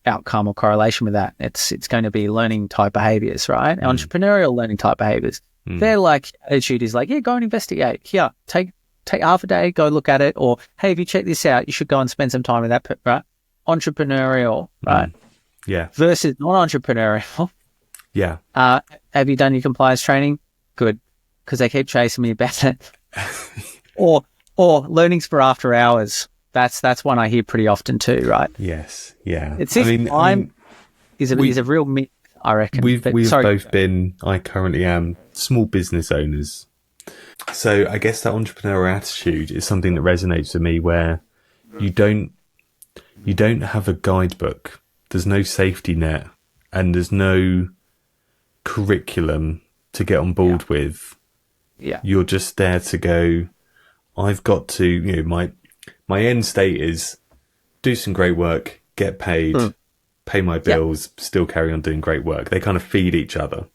Speaker 2: outcome or correlation with that? It's going to be learning type behaviors, right? Entrepreneurial learning type behaviors. Their attitude is like, yeah, go and investigate. Here, take half a day, go look at it, or hey, if you check this out, you should go and spend some time with that, right? Entrepreneurial, right?
Speaker 1: Yeah.
Speaker 2: Versus non-entrepreneurial.
Speaker 1: Yeah.
Speaker 2: Have you done your compliance training? Good, because they keep chasing me about it. or learning's for after hours. That's one I hear pretty often too, right?
Speaker 1: Yes. Yeah.
Speaker 2: It's is a real myth, I reckon.
Speaker 1: We've both been. I currently am small business owners, so I guess that entrepreneurial attitude is something that resonates with me. Where you don't have a guidebook. There's no safety net, and there's no curriculum to get on board with.
Speaker 2: Yeah.
Speaker 1: You're just there to go, I've got to, my end state is do some great work, get paid, pay my bills, still carry on doing great work. They kind of feed each other.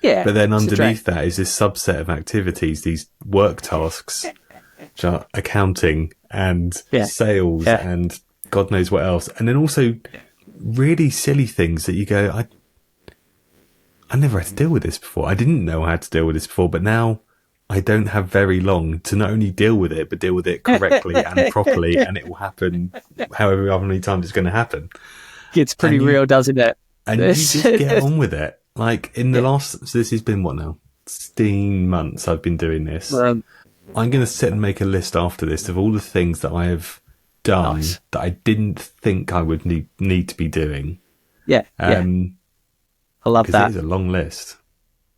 Speaker 2: Yeah.
Speaker 1: But then underneath that is this subset of activities, these work tasks, which are accounting and sales and God knows what else. And then also really silly things that you go, I never had to deal with this before. I didn't know I had to deal with this before, but now I don't have very long to not only deal with it, but deal with it correctly and properly, and it will happen however many times it's going to happen.
Speaker 2: It's pretty real, doesn't it?
Speaker 1: And you just get on with it. Like in the last, so this has been what now? 16 months I've been doing this. I'm going to sit and make a list after this of all the things that I have done that I didn't think I would need to be doing.
Speaker 2: Yeah. I love that.
Speaker 1: It is a long list.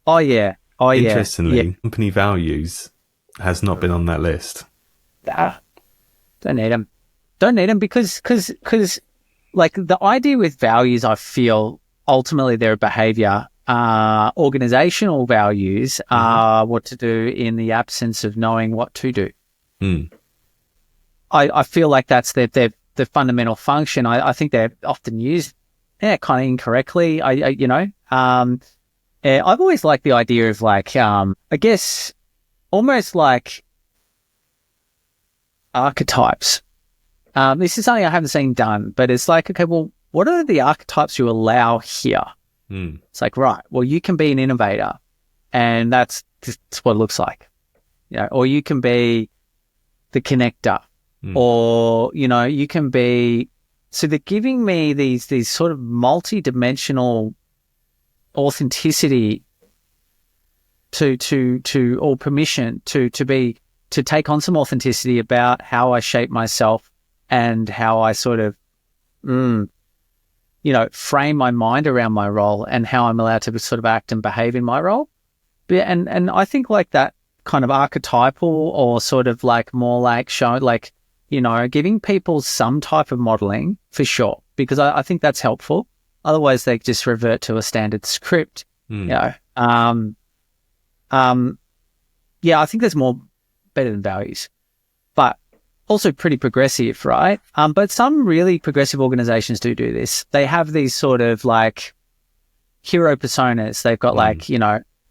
Speaker 2: Oh, yeah.
Speaker 1: Interestingly, company values has not been on that list.
Speaker 2: Don't need them. Don't need them because like the idea with values, I feel ultimately they're a behavior. Organizational values are what to do in the absence of knowing what to do. I feel like that's the fundamental function. I think they're often used kind of incorrectly. I've always liked the idea of like, I guess almost like archetypes. This is something I haven't seen done, but it's like, okay, well, what are the archetypes you allow here? It's like, right, well, you can be an innovator and that's what it looks like, or you can be the connector or, you can be, so they're giving me these sort of multi-dimensional authenticity to or permission to take on some authenticity about how I shape myself and how I sort of frame my mind around my role and how I'm allowed to sort of act and behave in my role. And I think like that kind of archetypal or sort of like more like show like giving people some type of modeling for sure, because I think that's helpful. Otherwise, they just revert to a standard script. I think there's more better than values, but also pretty progressive, right? But some really progressive organizations do this. They have these sort of like hero personas. They've got like,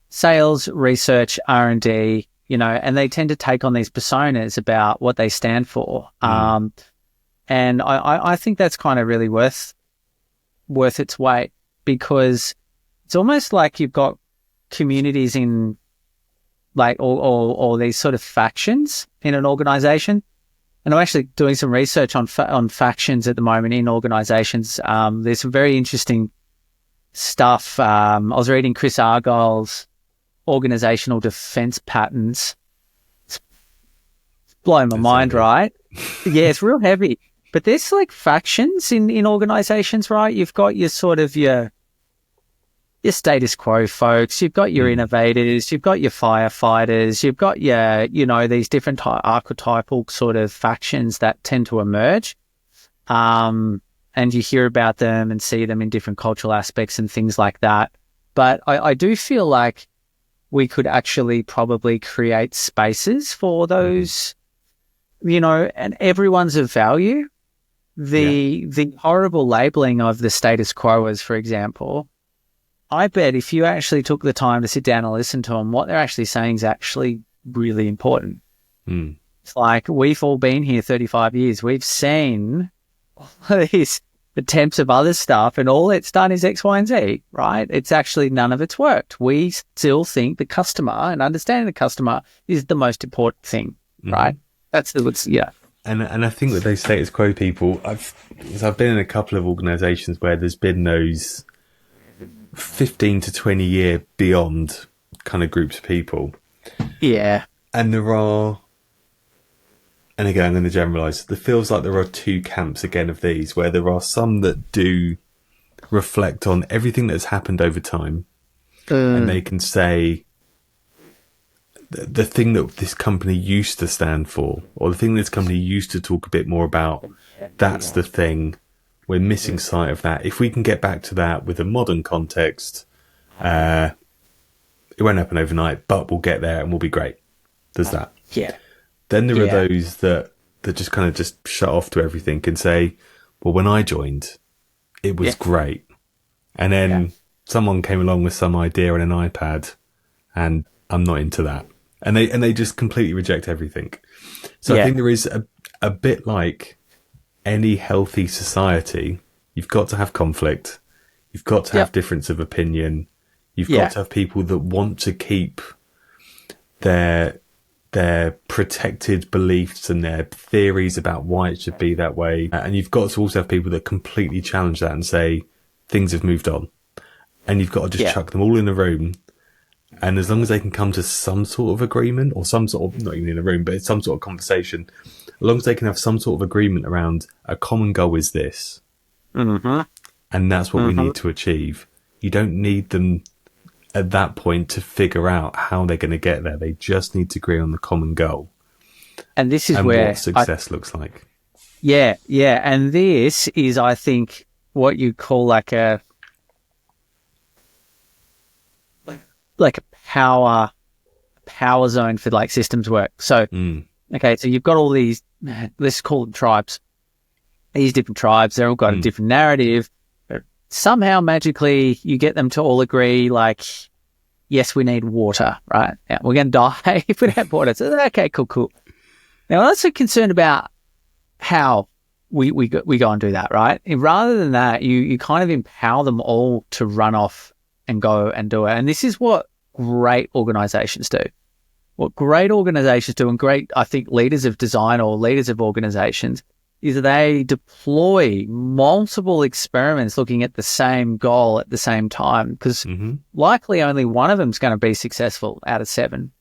Speaker 2: sales, research, R&D, and they tend to take on these personas about what they stand for. And I think that's kind of really worth its weight, because it's almost like you've got communities in like or these sort of factions in an organization. And I'm actually doing some research on factions at the moment in organizations. There's some very interesting stuff. I was reading Chris Argyle's Organizational Defense Patterns. It's blowing my mind, right? Yeah, it's real heavy. But there's like factions in organizations, right? You've got your sort of your status quo folks, you've got your innovators, you've got your firefighters, you've got your, these different archetypal sort of factions that tend to emerge. And you hear about them and see them in different cultural aspects and things like that. But I do feel like we could actually probably create spaces for those, and everyone's of value. The horrible labeling of the status quoers, for example, I bet if you actually took the time to sit down and listen to them, what they're actually saying is actually really important. It's like, we've all been here 35 years. We've seen all these attempts of other stuff, and all it's done is X, Y, and Z, right? It's actually, none of it's worked. We still think the customer and understanding the customer is the most important thing, right? That's yeah.
Speaker 1: And I think with those status quo people, I've been in a couple of organisations where there's been those 15 to 20 year beyond kind of groups of people.
Speaker 2: Yeah.
Speaker 1: And there are, and again, I'm going to generalise, it feels like there are two camps again of these, where there are some that do reflect on everything that's happened over time, and they can say the thing that this company used to stand for, or the thing this company used to talk a bit more about, that's the thing. We're missing sight of that. If we can get back to that with a modern context, it won't happen overnight, but we'll get there and we'll be great. There's that.
Speaker 2: Yeah.
Speaker 1: Then there are those that just kind of just shut off to everything and say, well, when I joined, it was great. And then someone came along with some idea on an iPad, and I'm not into that. And they just completely reject everything. So I think there is a bit like any healthy society, you've got to have conflict. You've got to have difference of opinion. You've got to have people that want to keep their protected beliefs and their theories about why it should be that way. And you've got to also have people that completely challenge that and say things have moved on. And you've got to just chuck them all in a room. And as long as they can come to some sort of agreement, or some sort of, not even in a room, but it's some sort of conversation, as long as they can have some sort of agreement around a common goal is this, and that's what we need to achieve. You don't need them at that point to figure out how they're going to get there. They just need to agree on the common goal.
Speaker 2: And this is where
Speaker 1: what success looks like.
Speaker 2: Yeah. And this is, I think, what you call like a power zone for like systems work. So, okay, so you've got all these, let's call them tribes. These different tribes, they're all got a different narrative. But somehow magically you get them to all agree, like, yes, we need water, right? Yeah, we're going to die if we don't have water. So, okay, cool. Now, I'm also concerned about how we go and do that, right? And rather than that, you kind of empower them all to run off and go and do it. And this is what great organizations do. What great organizations do, and great, I think, leaders of design or leaders of organizations, is they deploy multiple experiments looking at the same goal at the same time, because likely only one of them is going to be successful out of 7.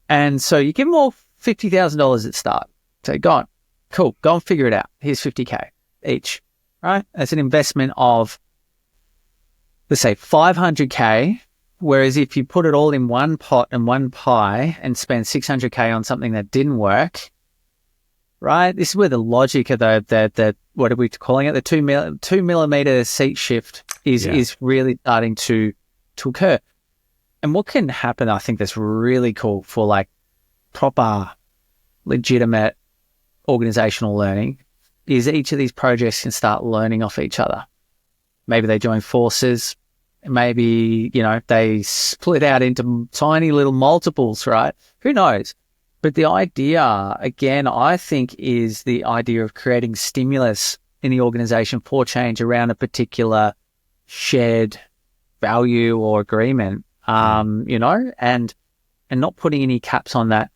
Speaker 2: And so you give them all $50,000 at start. So go on, cool, go and figure it out. Here's $50K each, right? That's an investment of, let's say, $500K. Whereas if you put it all in one pot and one pie and spend $600K on something that didn't work, right? This is where the logic of the what are we calling it? The 2 millimeter seat shift is really starting to occur. And what can happen, I think, that's really cool for like proper, legitimate organizational learning, is each of these projects can start learning off each other. Maybe they join forces. Maybe, they split out into tiny little multiples, right? Who knows? But the idea, again, I think, is the idea of creating stimulus in the organization for change around a particular shared value or agreement, and not putting any caps on that.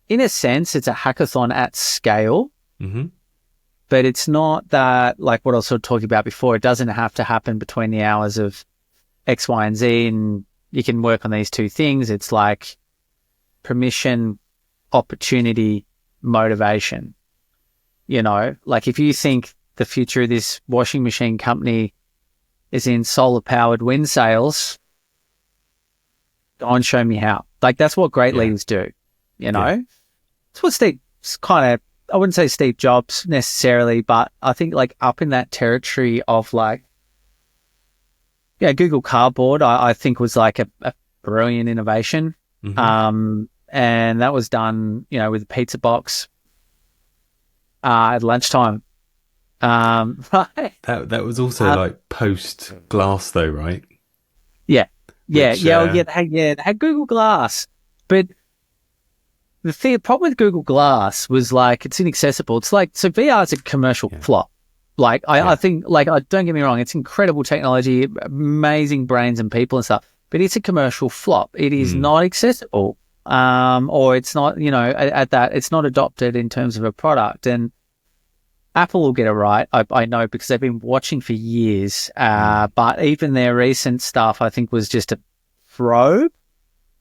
Speaker 2: In a sense, it's a hackathon at scale, but it's not that, like what I was sort of talking about before, it doesn't have to happen between the hours of X, Y, and Z, and you can work on these two things. It's like permission, opportunity, motivation. Like if you think the future of this washing machine company is in solar-powered wind sails, go and show me how. Like that's what great leaders do, It's what Steve's kind of, I wouldn't say Steve Jobs necessarily, but I think like up in that territory of like, Google Cardboard, I think was like a brilliant innovation. And that was done, with a pizza box at lunchtime. Right.
Speaker 1: That was also like post glass though, right?
Speaker 2: Yeah. Yeah.
Speaker 1: Which,
Speaker 2: They had Google Glass. But the problem with Google Glass was like, it's inaccessible. It's like, so VR is a commercial flop. Like, I think, like, don't get me wrong, it's incredible technology, amazing brains and people and stuff, but it's a commercial flop. It is not accessible, or it's not, at that, it's not adopted in terms of a product. And Apple will get it right, I know, because they've been watching for years. But even their recent stuff, I think, was just a probe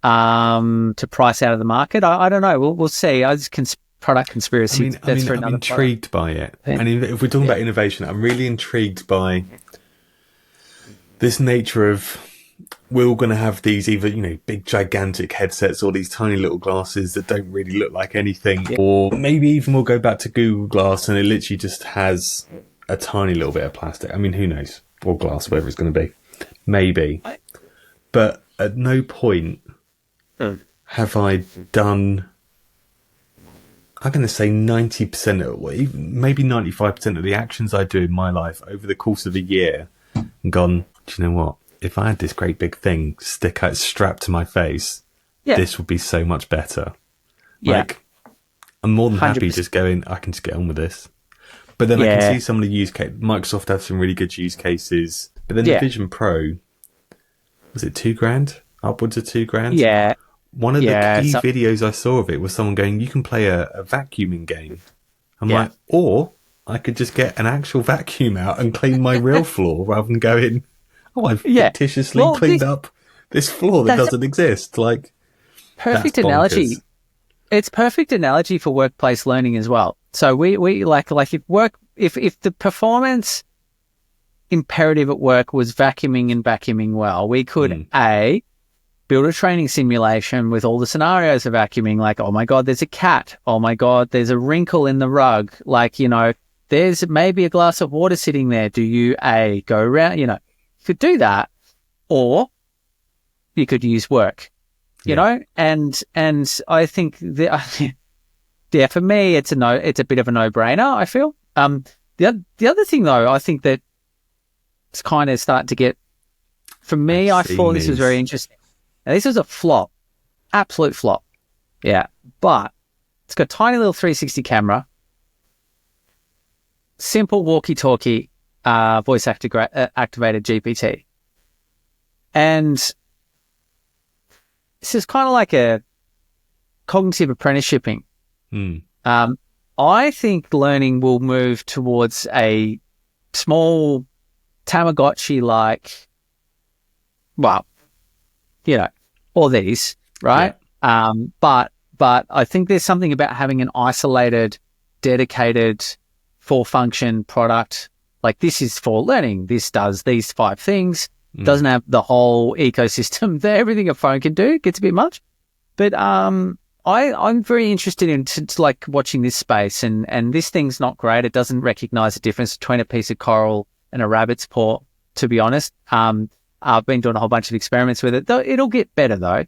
Speaker 2: to price out of the market. I don't know. We'll see. Product conspiracy.
Speaker 1: I'm intrigued by it. And if we're talking about innovation, I'm really intrigued by this nature of we're all going to have these either, big gigantic headsets or these tiny little glasses that don't really look like anything. Or maybe even we'll go back to Google Glass and it literally just has a tiny little bit of plastic. I mean, who knows? Or glass, whatever it's going to be. Maybe. But at no point have I done... I'm going to say 90% of, maybe 95% of the actions I do in my life over the course of a year and gone, do you know what? If I had this great big thing strapped to my face, this would be so much better.
Speaker 2: Yeah.
Speaker 1: Like, I'm more than happy
Speaker 2: 100%.
Speaker 1: just going, I can just get on with this. But then I can see some of the use case. Microsoft have some really good use cases. But then the Vision Pro, was it $2,000? Upwards of $2,000?
Speaker 2: Yeah.
Speaker 1: One of the key videos I saw of it was someone going, you can play a vacuuming game. I'm like, or I could just get an actual vacuum out and clean my real floor rather than going, I've fictitiously cleaned up this floor that doesn't exist. Like,
Speaker 2: perfect analogy. It's perfect analogy for workplace learning as well. So we like if the performance imperative at work was vacuuming well, we could build a training simulation with all the scenarios of vacuuming, like, oh my God, there's a cat. Oh my God, there's a wrinkle in the rug. Like, there's maybe a glass of water sitting there. Do you go around, you could do that, or you could use work, you know, and I think for me, it's a bit of a no-brainer, I feel. The other thing though, I think that it's kind of starting to get, for me, I thought this was very interesting. Now, this is a flop, absolute flop. Yeah. But it's got a tiny little 360 camera, simple walkie-talkie, voice activated GPT. And this is kind of like a cognitive apprenticeshiping. I think learning will move towards a small Tamagotchi-like, all these, right? Yeah. But I think there's something about having an isolated, dedicated, full-function product. Like, this is for learning. This does these 5 things. Doesn't have the whole ecosystem that everything a phone can do. Gets a bit much. But I'm very interested in like watching this space. And this thing's not great. It doesn't recognize the difference between a piece of coral and a rabbit's paw, to be honest. I've been doing a whole bunch of experiments with it. It'll get better though.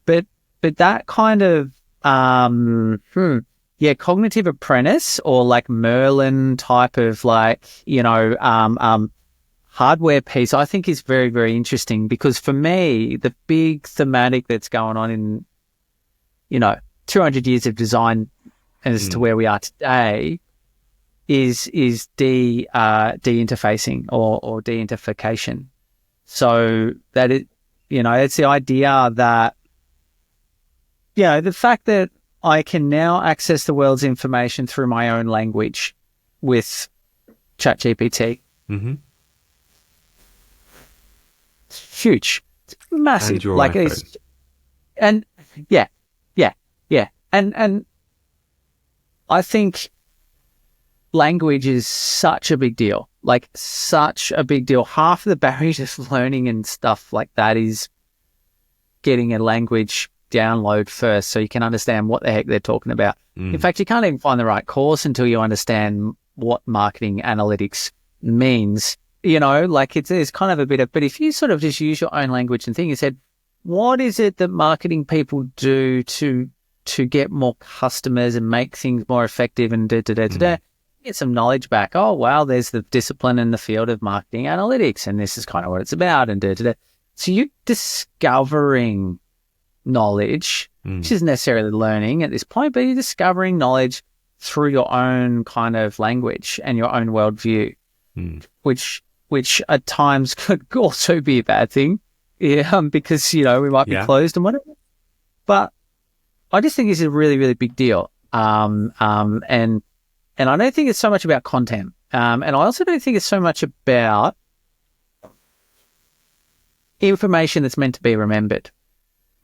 Speaker 2: But that kind of cognitive apprentice or like Merlin type of like hardware piece, I think, is very, very interesting, because for me, the big thematic that's going on in, 200 years of design as to where we are today is de-interfacing or de-interfication. So that it's the idea that, the fact that I can now access the world's information through my own language with ChatGPT.
Speaker 1: Mm-hmm.
Speaker 2: It's huge. It's massive.
Speaker 1: And your
Speaker 2: like
Speaker 1: iPhone.
Speaker 2: it's, and yeah. And I think language is such a big deal. Like, such a big deal. Half of the barriers of learning and stuff like that is getting a language download first so you can understand what the heck they're talking about. In fact, you can't even find the right course until you understand what marketing analytics means. Like, it's kind of a bit of, but if you sort of just use your own language and think, you said, what is it that marketing people do to get more customers and make things more effective and get some knowledge back. Oh, wow, there's the discipline in the field of marketing analytics, and this is kind of what it's about, and So you're discovering knowledge, which isn't necessarily learning at this point, but you're discovering knowledge through your own kind of language and your own worldview, which at times could also be a bad thing, because, we might be closed and whatever. But I just think it's a really, really big deal. And I don't think it's so much about content. And I also don't think it's so much about information that's meant to be remembered,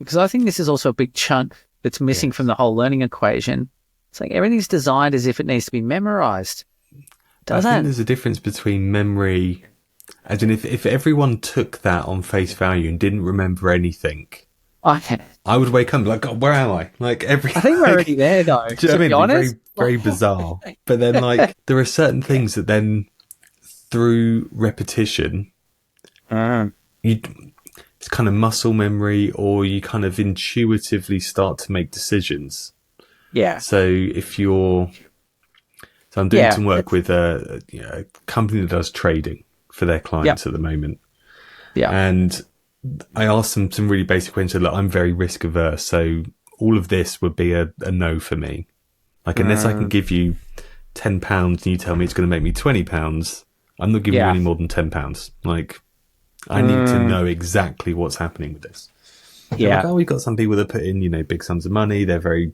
Speaker 2: because I think this is also a big chunk that's missing from the whole learning equation. It's like everything's designed as if it needs to be memorized.
Speaker 1: I think there's a difference between memory, as in if everyone took that on face value and didn't remember anything, I would wake up like, God, where am I? Like I think
Speaker 2: we're already there, though.
Speaker 1: Do you know what I mean?
Speaker 2: Honest?
Speaker 1: Very, very bizarre. But then, like, there are certain things that then, through repetition, it's kind of muscle memory, or you kind of intuitively start to make decisions.
Speaker 2: Yeah.
Speaker 1: So I'm doing some work with a company that does trading for their clients at the moment. Yeah. And I asked them some really basic questions. Look, I'm very risk averse, so all of this would be a no for me. Like, unless I can give you £10 and you tell me it's going to make me £20, I'm not giving you any more than £10. Like, I need to know exactly what's happening with this. Yeah. Like, we've got some people that put in, big sums of money. They're very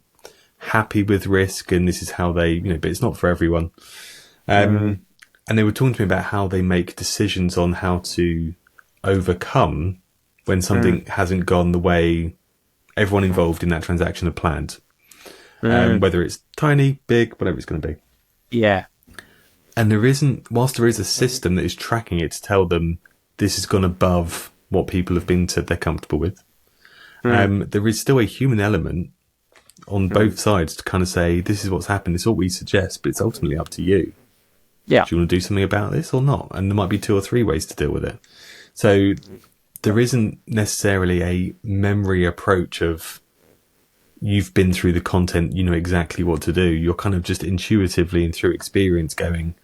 Speaker 1: happy with risk, and this is how they, but it's not for everyone. And they were talking to me about how they make decisions on how to overcome when something hasn't gone the way everyone involved in that transaction had planned. Whether it's tiny, big, whatever it's going to be. Yeah. And whilst there is a system that is tracking it to tell them this has gone above what people have been said they're comfortable with, there is still a human element on both sides to kind of say, this is what's happened, this is what we suggest, but it's ultimately up to you. Yeah. Do you want to do something about this or not? And there might be 2 or 3 ways to deal with it. So there isn't necessarily a memory approach of you've been through the content, you know exactly what to do. You're kind of just intuitively and through experience going,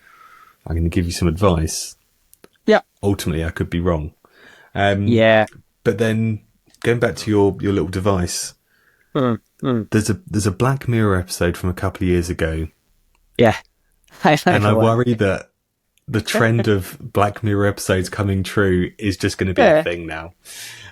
Speaker 1: I'm going to give you some advice. Yeah. Ultimately, I could be wrong. But then going back to your little device, there's a Black Mirror episode from a couple of years ago. Yeah. And I worry that the trend of Black Mirror episodes coming true is just going to be a thing now.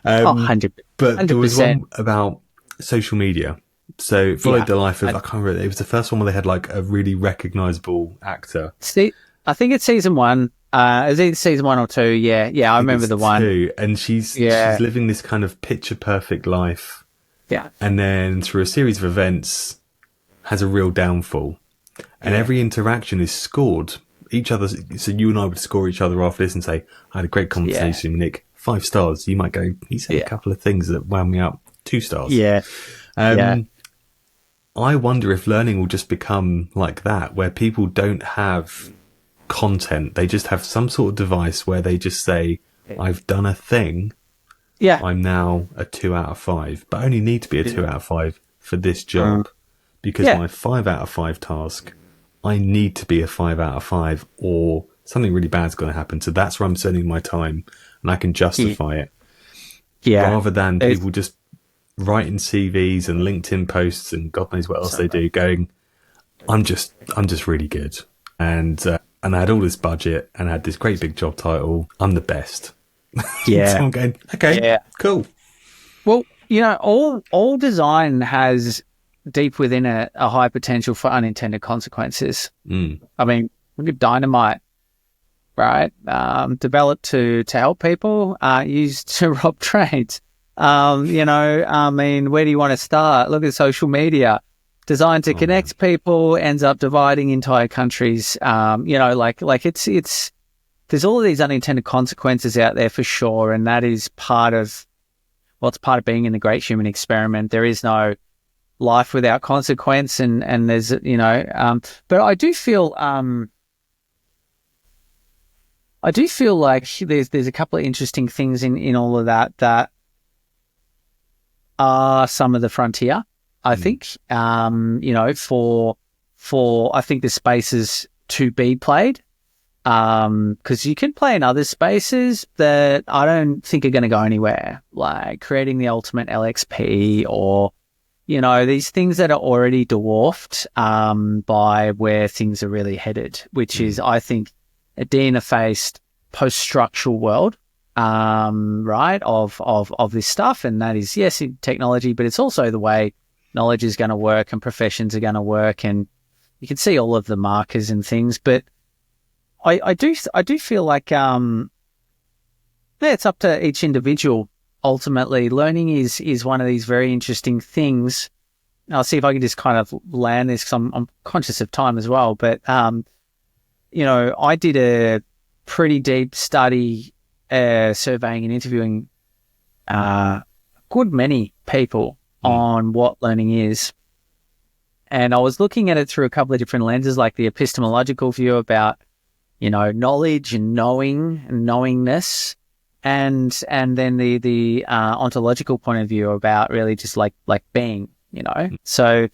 Speaker 2: 100%.
Speaker 1: But there was one about social media. So it followed the life of, I can't remember, it was the first one where they had like a really recognizable actor.
Speaker 2: See, I think it's season 1. Is it season 1 or 2? Yeah. I remember the 1.
Speaker 1: 2. And she's living this kind of picture perfect life. Yeah. And then through a series of events has a real downfall. And every interaction is scored. So you and I would score each other after this and say, I had a great conversation with Nick, 5 stars. You might go, he said a couple of things that wound me up, 2 stars. I wonder if learning will just become like that, where people don't have content. They just have some sort of device where they just say, I've done a thing. Yeah. I'm now a 2 out of 5, but I only need to be a 2 out of 5 for this job because my 5 out of 5 task, I need to be a 5 out of 5 or something really bad's going to happen. So that's where I'm spending my time, and I can justify it.
Speaker 2: Yeah.
Speaker 1: Rather than people just writing CVs and LinkedIn posts and God knows what else they do, going, I'm just really good. And I had all this budget and I had this great big job title. I'm the best.
Speaker 2: Yeah.
Speaker 1: So I'm going, okay, cool.
Speaker 2: Well, all design has deep within it a high potential for unintended consequences. I mean, look at dynamite, right? Developed to help people, used to rob trains. I mean, where do you want to start? Look at social media. Designed to connect people, ends up dividing entire countries. It's there's all of these unintended consequences out there for sure, and that is part of it's part of being in the great human experiment. There is no life without consequence, and there's but I do feel like there's a couple of interesting things in all of that are some of the frontier. I think for I think the spaces to be played, because you can play in other spaces that I don't think are going to go anywhere, like creating the ultimate LXP or these things that are already dwarfed by where things are really headed, which is, I think, a de-interfaced post-structural world, right, of this stuff. And that is, yes, in technology, but it's also the way knowledge is going to work and professions are going to work. And you can see all of the markers and things. But I do feel like it's up to each individual. Ultimately, learning is one of these very interesting things. I'll see if I can just kind of land this, because I'm conscious of time as well. But, I did a pretty deep study surveying and interviewing a good many people on what learning is. And I was looking at it through a couple of different lenses, like the epistemological view about, knowledge and knowing and knowingness. And then the ontological point of view about really just like being, So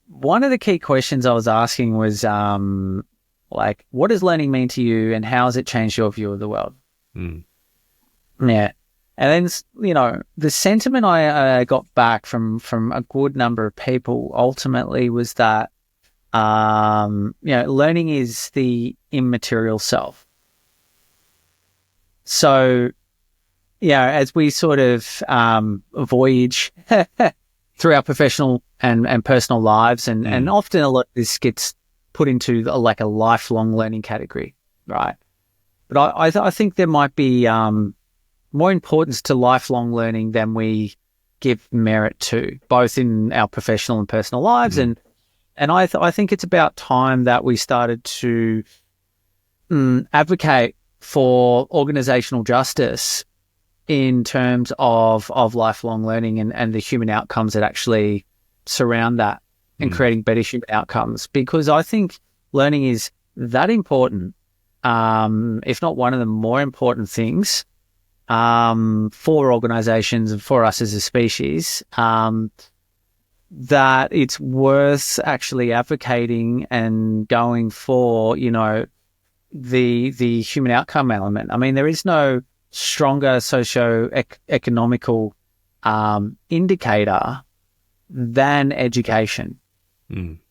Speaker 2: one of the key questions I was asking was what does learning mean to you, and how has it changed your view of the world? Yeah. And then, the sentiment I got back from a good number of people ultimately was that, learning is the immaterial self. So, as we sort of voyage through our professional and personal lives, and often a lot of this gets put into like a lifelong learning category, right? But I think there might be more importance to lifelong learning than we give merit to, both in our professional and personal lives. And I think it's about time that we started to advocate for organizational justice in terms of lifelong learning and the human outcomes that actually surround that, and creating better human outcomes. Because I think learning is that important, if not one of the more important things for organizations and for us as a species, that it's worth actually advocating and going for, the human outcome element. I mean, there is no stronger socio-economical indicator than education,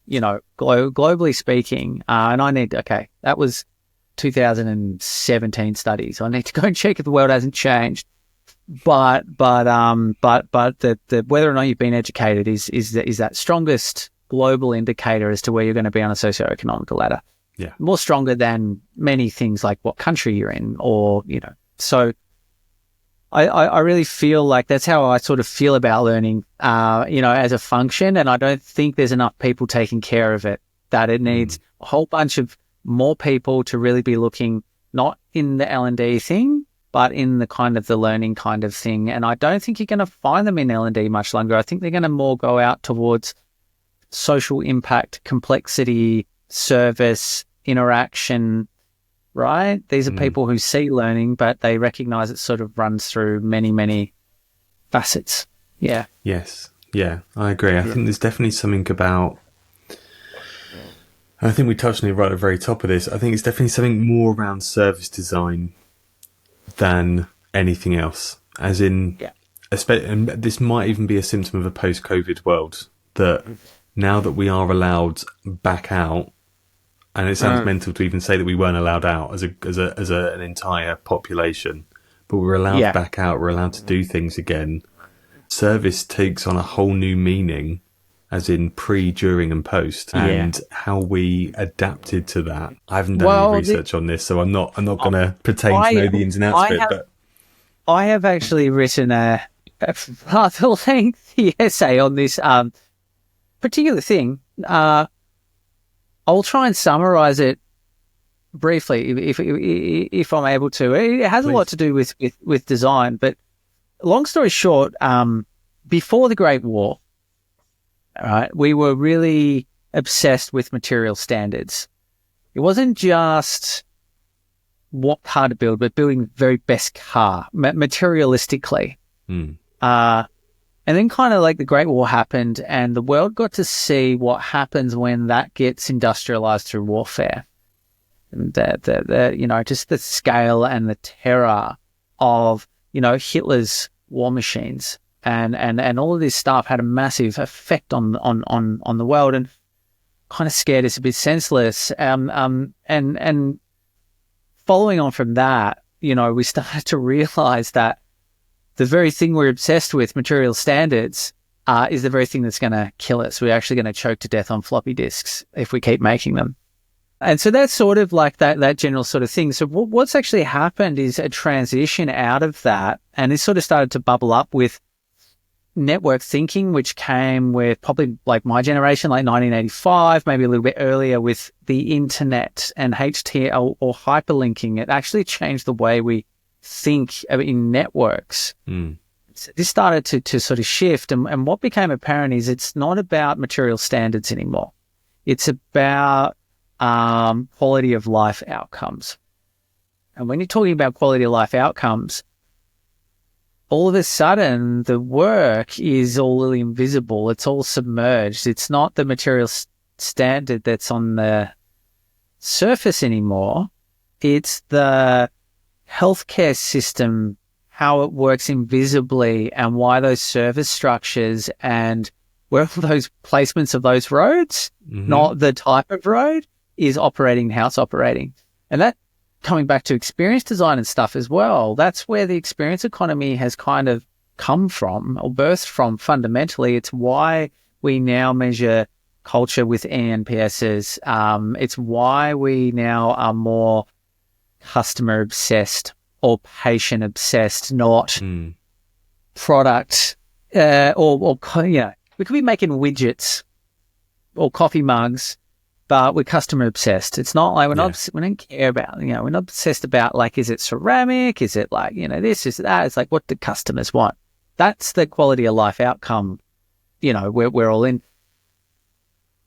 Speaker 2: globally speaking. And that was 2017 studies. I need to go and check if the world hasn't changed. But the whether or not you've been educated is that strongest global indicator as to where you're going to be on a socio-economic ladder. Yeah, more stronger than many things like what country you're in, or So I really feel like that's how I sort of feel about learning, as a function. And I don't think there's enough people taking care of it. That it needs a whole bunch of more people to really be looking not in the L&D thing, but in the kind of the learning kind of thing. And I don't think you're going to find them in L&D much longer. I think they're going to more go out towards social impact, complexity, service, interaction, right? These are people who see learning, but they recognize it sort of runs through many, many facets. Yeah.
Speaker 1: Yes. Yeah, I agree. I think there's definitely something about I think we touched on it right at the very top of this. I think it's definitely something more around service design than anything else. As in, and this might even be a symptom of a post-COVID world, that now that we are allowed back out, and it sounds mental to even say that we weren't allowed out as an entire population, but we're allowed back out, we're allowed to do things again. Service takes on a whole new meaning, as in pre, during, and post, and how we adapted to that. I haven't done any research on this, so I'm not going to pretend to know the ins and outs of it. But
Speaker 2: I have actually written a rather lengthy essay on this particular thing. I'll try and summarize it briefly if I'm able to. It has a lot to do with design, but long story short, before the Great War, right, we were really obsessed with material standards. It wasn't just what car to build, but building the very best car, materialistically. And then kind of like the Great War happened, and the world got to see what happens when that gets industrialized through warfare. And just the scale and the terror of, Hitler's war machines. And all of this stuff had a massive effect on the world, and kind of scared us a bit senseless. And following on from that, we started to realize that the very thing we're obsessed with, material standards, is the very thing that's going to kill us. We're actually going to choke to death on floppy disks if we keep making them. And so that's sort of like that general sort of thing. So what's actually happened is a transition out of that, and it sort of started to bubble up with network thinking, which came with probably like my generation, like 1985, maybe a little bit earlier, with the internet and HTML or hyperlinking. It actually changed the way we think in networks. So this started to sort of shift, and what became apparent is it's not about material standards anymore. It's about quality of life outcomes. And when you're talking about quality of life outcomes, all of a sudden the work is all invisible. It's all submerged. It's not the material standard that's on the surface anymore. It's the healthcare system, how it works invisibly, and why those service structures and where those placements of those roads, not the type of road, is operating, how it's operating. And that, coming back to experience design and stuff as well, that's where the experience economy has kind of come from, or birthed from fundamentally. It's why we now measure culture with NPSs. It's why we now are more customer obsessed or patient obsessed, not product, or we could be making widgets or coffee mugs, but we're customer obsessed. It's not like we don't care about, we're not obsessed about like, is it ceramic? Is it like, this, is that? It's like what the customers want. That's the quality of life outcome, we're all in.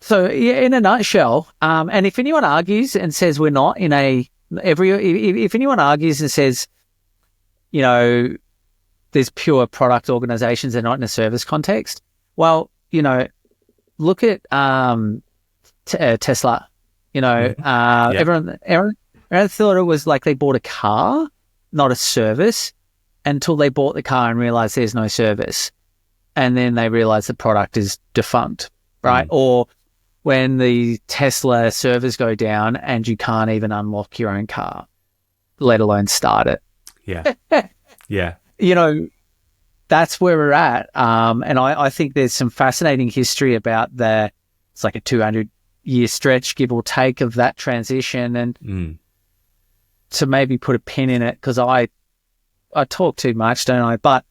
Speaker 2: So in a nutshell, and if anyone argues and says we're not if anyone argues and says, there's pure product organizations, they're not in a service context. Well, look at, Tesla, everyone thought it was like they bought a car, not a service, until they bought the car and realized there's no service. And then they realized the product is defunct, right? Or when the Tesla servers go down and you can't even unlock your own car, let alone start it.
Speaker 1: Yeah.
Speaker 2: That's where we're at. And I think there's some fascinating history about it's like a 200-year stretch, give or take, of that transition. And to maybe put a pin in it, because I talk too much, don't I? But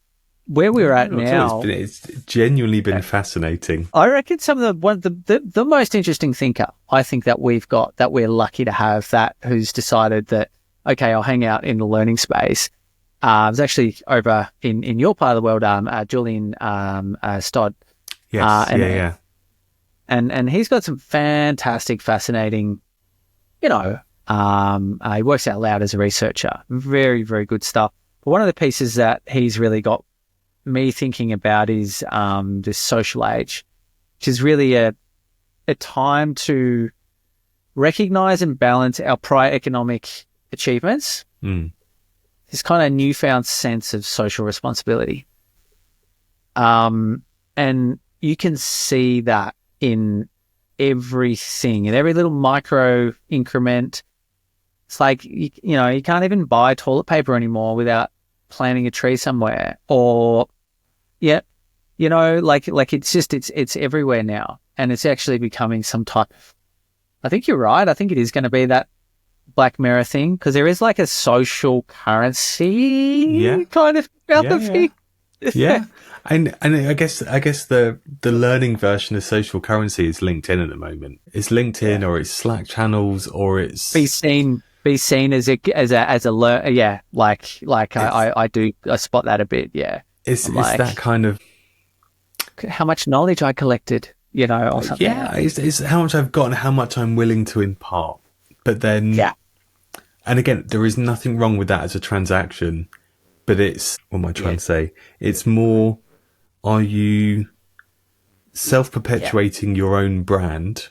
Speaker 2: where we're at now,
Speaker 1: it's genuinely been fascinating.
Speaker 2: I reckon some of the most interesting thinker I think that we've got, that we're lucky to have, that who's decided that, okay, I'll hang out in the learning space. It's actually over in your part of the world, Julian Stodd.
Speaker 1: Yes,
Speaker 2: And he's got some fantastic, fascinating, he works out loud as a researcher. Very, very good stuff. But one of the pieces that he's really got me thinking about is this social age, which is really a time to recognize and balance our prior economic achievements. This kind of newfound sense of social responsibility. And you can see that in everything, in every little micro increment. It's like, you can't even buy toilet paper anymore without planting a tree somewhere, or, it's everywhere now. And it's actually becoming some type of, I think you're right. I think it is going to be that Black Mirror thing, because there is like a social currency kind of thing.
Speaker 1: Yeah. And I guess the learning version of social currency is LinkedIn at the moment. It's LinkedIn or it's Slack channels or it's
Speaker 2: be seen as a I spot that a bit. Yeah.
Speaker 1: It's that kind of
Speaker 2: how much knowledge I collected, or something.
Speaker 1: Yeah. It's how much I've got and how much I'm willing to impart. But then, and again, there is nothing wrong with that as a transaction, but it's, what am I trying to say? It's more, are you self-perpetuating your own brand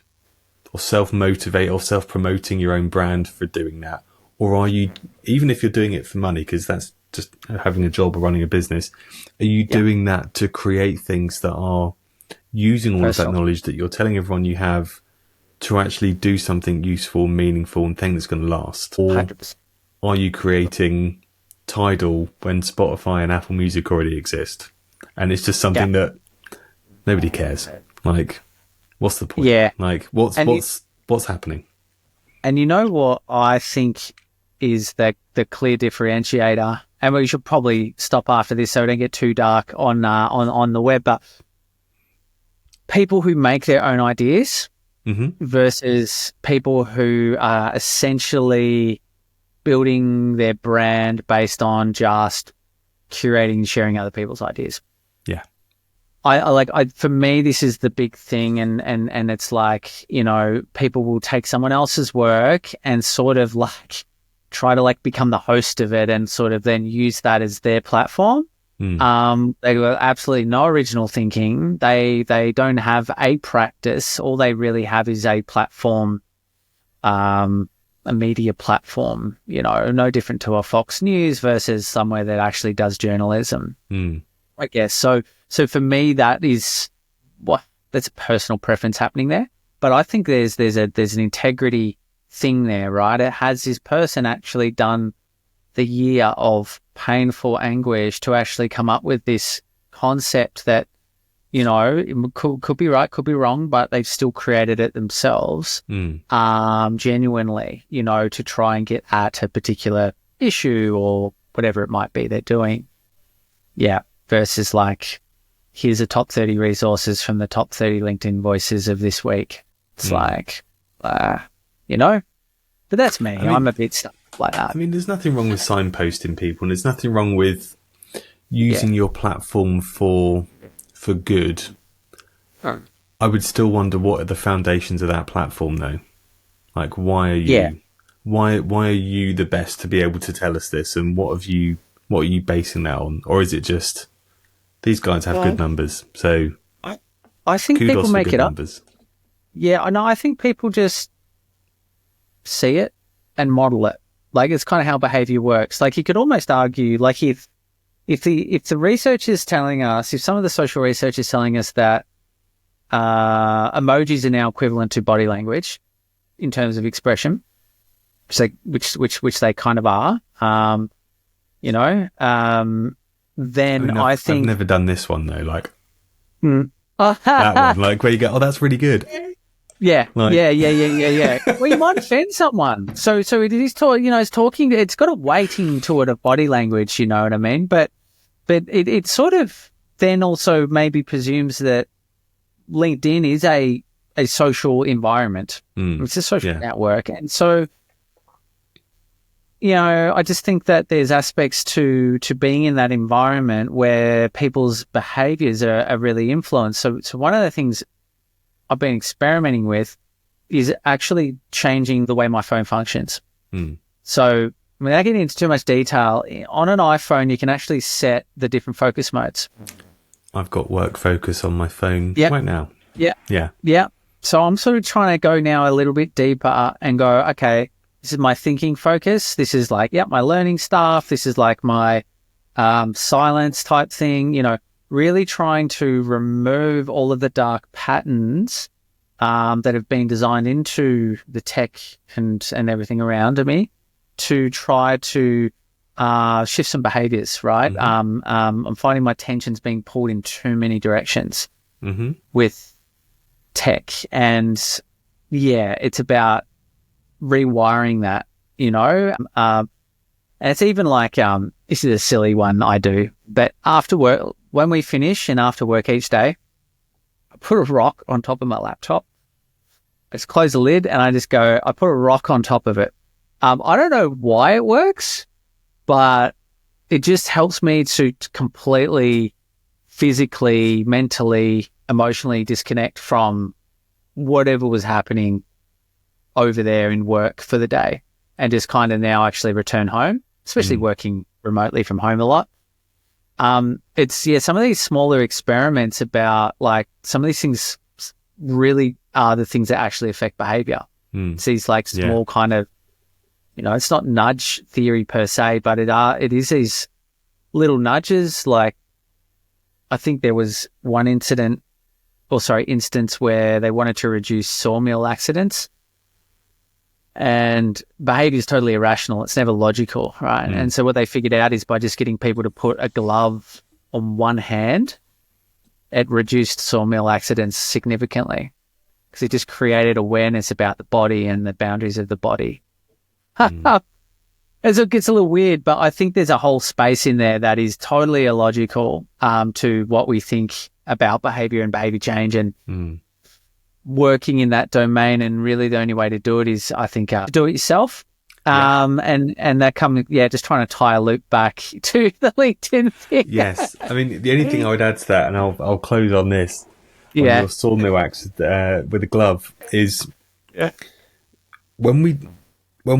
Speaker 1: or self-motivate or self-promoting your own brand for doing that? Or are you, even if you're doing it for money, because that's just having a job or running a business, are you doing that to create things that are using all of that knowledge that you're telling everyone you have to actually do something useful, meaningful, and thing that's going to last? Or
Speaker 2: 100%.
Speaker 1: Are you creating Tidal when Spotify and Apple Music already exist? And it's just something that nobody cares. Like, what's the point?
Speaker 2: Yeah.
Speaker 1: Like, what's happening?
Speaker 2: And you know what I think is the clear differentiator, and we should probably stop after this so we don't get too dark on the web, but people who make their own ideas versus people who are essentially building their brand based on just curating and sharing other people's ideas.
Speaker 1: Yeah.
Speaker 2: I for me, this is the big thing. And it's like, people will take someone else's work and sort of like try to like become the host of it and sort of then use that as their platform. They got absolutely no original thinking. They don't have a practice. All they really have is a platform, a media platform, no different to a Fox News versus somewhere that actually does journalism, I guess. So for me, that's a personal preference happening there. But I think there's an integrity thing there, right? It has this person actually done the year of painful anguish to actually come up with this concept that, it could be right, could be wrong, but they've still created it themselves, genuinely, to try and get at a particular issue or whatever it might be they're doing. Yeah. Versus like, here's the top 30 resources from the top 30 LinkedIn voices of this week. It's like, but that's me. I'm a bit stuck like that.
Speaker 1: I mean, there's nothing wrong with signposting people, and there's nothing wrong with using your platform for good. I would still wonder, what are the foundations of that platform though? Like, why are you you the best to be able to tell us this, and what are you basing that on? Or is it just these guys have good numbers, so
Speaker 2: I think people make it up. Yeah, I know. I think people just see it and model it. Like, it's kind of how behavior works. Like, you could almost argue, like, if the research is telling us, if some of the social research is telling us that emojis are now equivalent to body language in terms of expression, which they kind of are, then I think
Speaker 1: I've never done this one though. Like that one, like where you go, oh, that's really good.
Speaker 2: Yeah,
Speaker 1: like,
Speaker 2: yeah. Well, you might offend someone. So it is it's talking. It's got a weighting to it of body language. You know what I mean? But it sort of then also maybe presumes that LinkedIn is a social environment. It's a social network, and so I just think that there's aspects to being in that environment where people's behaviors are really influenced. So one of the things I've been experimenting with is actually changing the way my phone functions. So without getting into too much detail, on an iPhone, you can actually set the different focus modes.
Speaker 1: I've got work focus on my phone right now.
Speaker 2: Yeah. So I'm sort of trying to go now a little bit deeper and go, okay, this is my thinking focus. This is like, my learning stuff. This is like my silence type thing, really trying to remove all of the dark patterns that have been designed into the tech and everything around me to try to shift some behaviors, right?
Speaker 1: Mm-hmm.
Speaker 2: I'm finding my tension's being pulled in too many directions
Speaker 1: Mm-hmm.
Speaker 2: with tech. And it's about rewiring that, and it's even like, this is a silly one I do, but after work, when we finish and after work each day, I put a rock on top of my laptop. I just close the lid and I put a rock on top of it. I don't know why it works, but it just helps me to completely physically, mentally, emotionally disconnect from whatever was happening over there in work for the day and just kind of now actually return home, especially working remotely from home a lot. It's some of these smaller experiments about like some of these things really are the things that actually affect behavior. It's these like small kind of, it's not nudge theory per se, but it is these little nudges. Like I think there was one instance where they wanted to reduce sawmill accidents. And behavior is totally irrational. It's never logical, right? And so what they figured out is by just getting people to put a glove on one hand, it reduced sawmill accidents significantly because it just created awareness about the body and the boundaries of the body. It gets a little weird, but I think there's a whole space in there that is totally illogical to what we think about behavior and behavior change and working in that domain. And really the only way to do it is, I think, do it yourself. And that comes, just trying to tie a loop back to the LinkedIn thing.
Speaker 1: Yes. I mean, the only thing I would add to that, and I'll close on this, on your sawmill axe with a glove, is when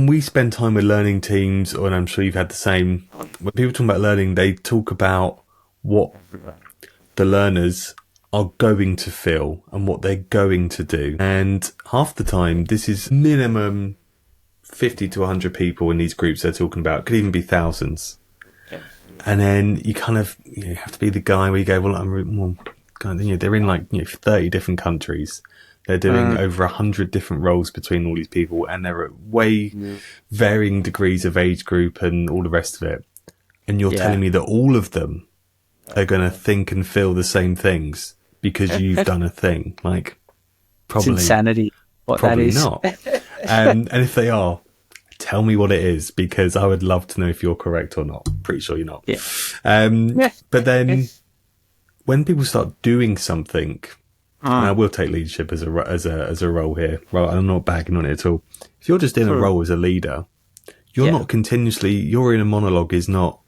Speaker 1: we spend time with learning teams, and I'm sure you've had the same, when people talk about learning, they talk about what the learners are going to feel and what they're going to do. And half the time, this is minimum 50 to 100 people in these groups they're talking about. It could even be thousands. And then you kind of have to be the guy where you go, they're in like 30 different countries. They're doing over 100 different roles between all these people, and they're at way varying degrees of age group and all the rest of it. And you're telling me that all of them are going to think and feel the same things because you've done a thing. Like, probably
Speaker 2: it's insanity. What
Speaker 1: probably
Speaker 2: that is.
Speaker 1: Not. And if they are, tell me what it is, because I would love to know if you're correct or not. Pretty sure you're not. But then when people start doing something, and I will take leadership as a role here. Well, I'm not bagging on it at all. If you're just in a role as a leader, you're not continuously, your inner monologue is not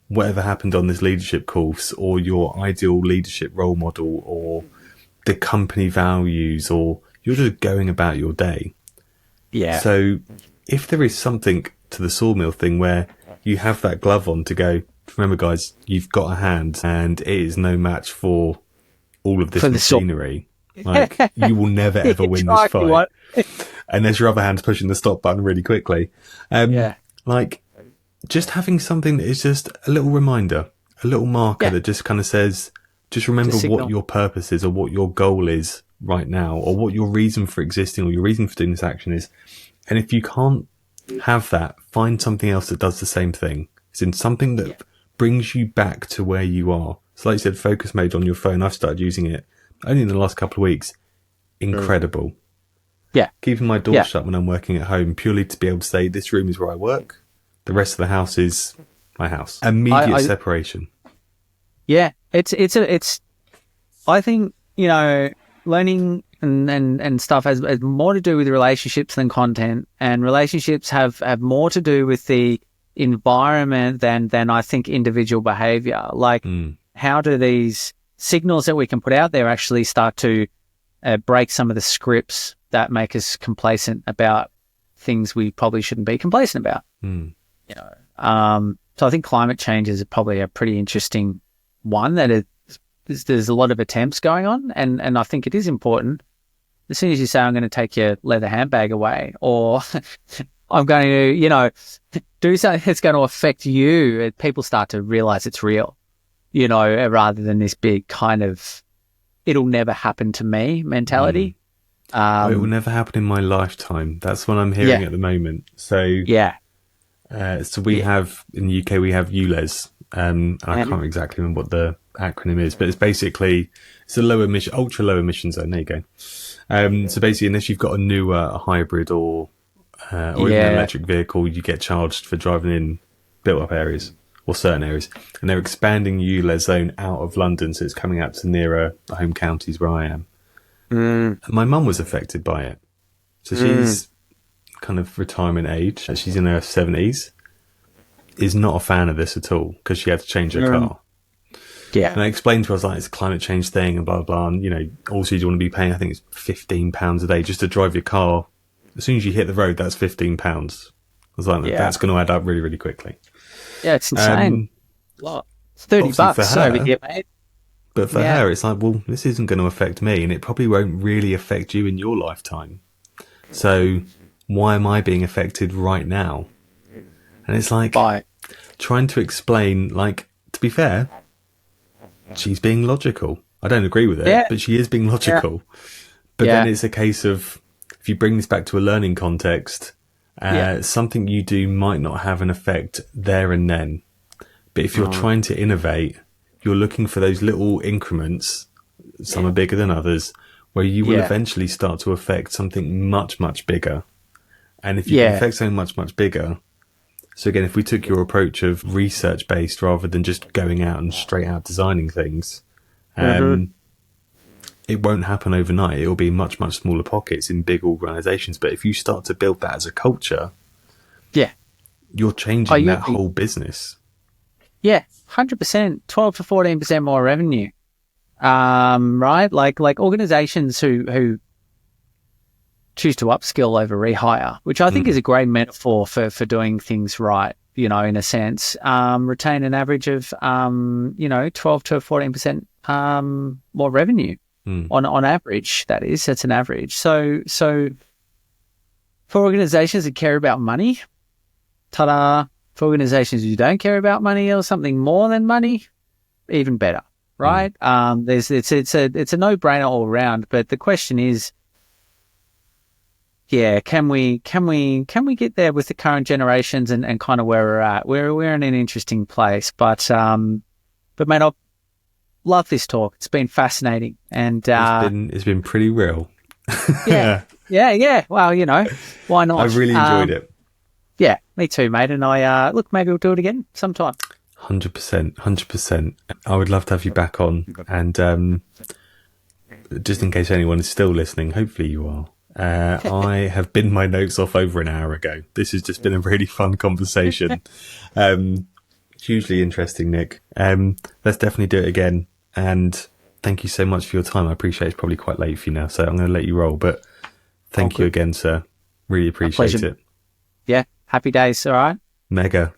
Speaker 1: whatever happened on this leadership course or your ideal leadership role model or the company values, or you're just going about your day. Yeah. So if there is something to the sawmill thing where you have that glove on to go, remember guys, you've got a hand and it is no match for all of this machinery. Like, you will never ever win this fight unless your other hand's pushing the stop button really quickly. Like, just having something that is just a little reminder, a little marker that just kind of says, just remember what your purpose is or what your goal is right now, or what your reason for existing or your reason for doing this action is. And if you can't have that, find something else that does the same thing. It's in something that brings you back to where you are. So like you said, focus mode on your phone. I've started using it only in the last couple of weeks. Incredible.
Speaker 2: Yeah.
Speaker 1: Keeping my door shut when I'm working at home, purely to be able to say, this room is where I work. The rest of the house is my house. Immediate separation. Yeah.
Speaker 2: I think, learning and stuff has more to do with relationships than content, and relationships have more to do with the environment than I think individual behavior. Like, how do these signals that we can put out there actually start to break some of the scripts that make us complacent about things we probably shouldn't be complacent about? So I think climate change is probably a pretty interesting one that there's a lot of attempts going on, and I think it is important. As soon as you say, I'm going to take your leather handbag away, or I'm going to, do something that's going to affect you, people start to realize it's real, rather than this big kind of, it'll never happen to me mentality.
Speaker 1: It will never happen in my lifetime. That's what I'm hearing at the moment. So, so we have, in the UK, we have ULEZ. I can't remember exactly what the acronym is, but it's basically, it's a ultra low emission zone. There you go. So basically, unless you've got a newer hybrid or even an electric vehicle, you get charged for driving in built up areas or certain areas. And they're expanding ULEZ zone out of London. So it's coming out to nearer the home counties where I am. My mum was affected by it. So she's kind of retirement age. She's in her 70s. Is not a fan of this at all because she had to change her car. Yeah. And I explained to her, I was like, it's a climate change thing and blah, blah. And, also you want to be paying, I think it's £15 a day just to drive your car. As soon as you hit the road, that's £15. I was like, that's going to add up really, really quickly.
Speaker 2: Yeah, it's insane. It's $30
Speaker 1: for her,
Speaker 2: over here, mate.
Speaker 1: But for her, it's like, well, this isn't going to affect me and it probably won't really affect you in your lifetime. So why am I being affected right now? And it's like trying to explain, to be fair, she's being logical. I don't agree with it, but she is being logical. But then it's a case of, if you bring this back to a learning context, something you do might not have an effect there and then. But if you're trying to innovate, you're looking for those little increments, some are bigger than others, where you will eventually start to affect something much, much bigger. And if you can affect something much, much bigger, so again, if we took your approach of research-based rather than just going out and straight out designing things, it won't happen overnight. It will be much, much smaller pockets in big organisations. But if you start to build that as a culture, you're changing that whole business.
Speaker 2: Yeah, 100%, 12 to 14% more revenue. Right? Like organisations who choose to upskill over rehire, which I think is a great metaphor for doing things right, in a sense, retain an average of, 12 to 14% more revenue on average. That's an average. So for organizations that care about money, ta-da. For organizations who don't care about money or something more than money, even better, right? It's a no-brainer all around. But the question is, can we get there with the current generations and kind of where we're at? We're in an interesting place, but mate, I love this talk. It's been fascinating, and
Speaker 1: it's been pretty real.
Speaker 2: Yeah. Well, why not?
Speaker 1: I really enjoyed it.
Speaker 2: Yeah, me too, mate. And maybe we'll do it again sometime.
Speaker 1: 100%. I would love to have you back on. And just in case anyone is still listening, hopefully you are. I have binned my notes off over an hour ago. This has just been a really fun conversation. Hugely interesting, Nick. Let's definitely do it again. And thank you so much for your time. I appreciate it's probably quite late for you now, so I'm going to let you roll. But thank you again, sir. Really appreciate it.
Speaker 2: Yeah. Happy days. All right.
Speaker 1: Mega.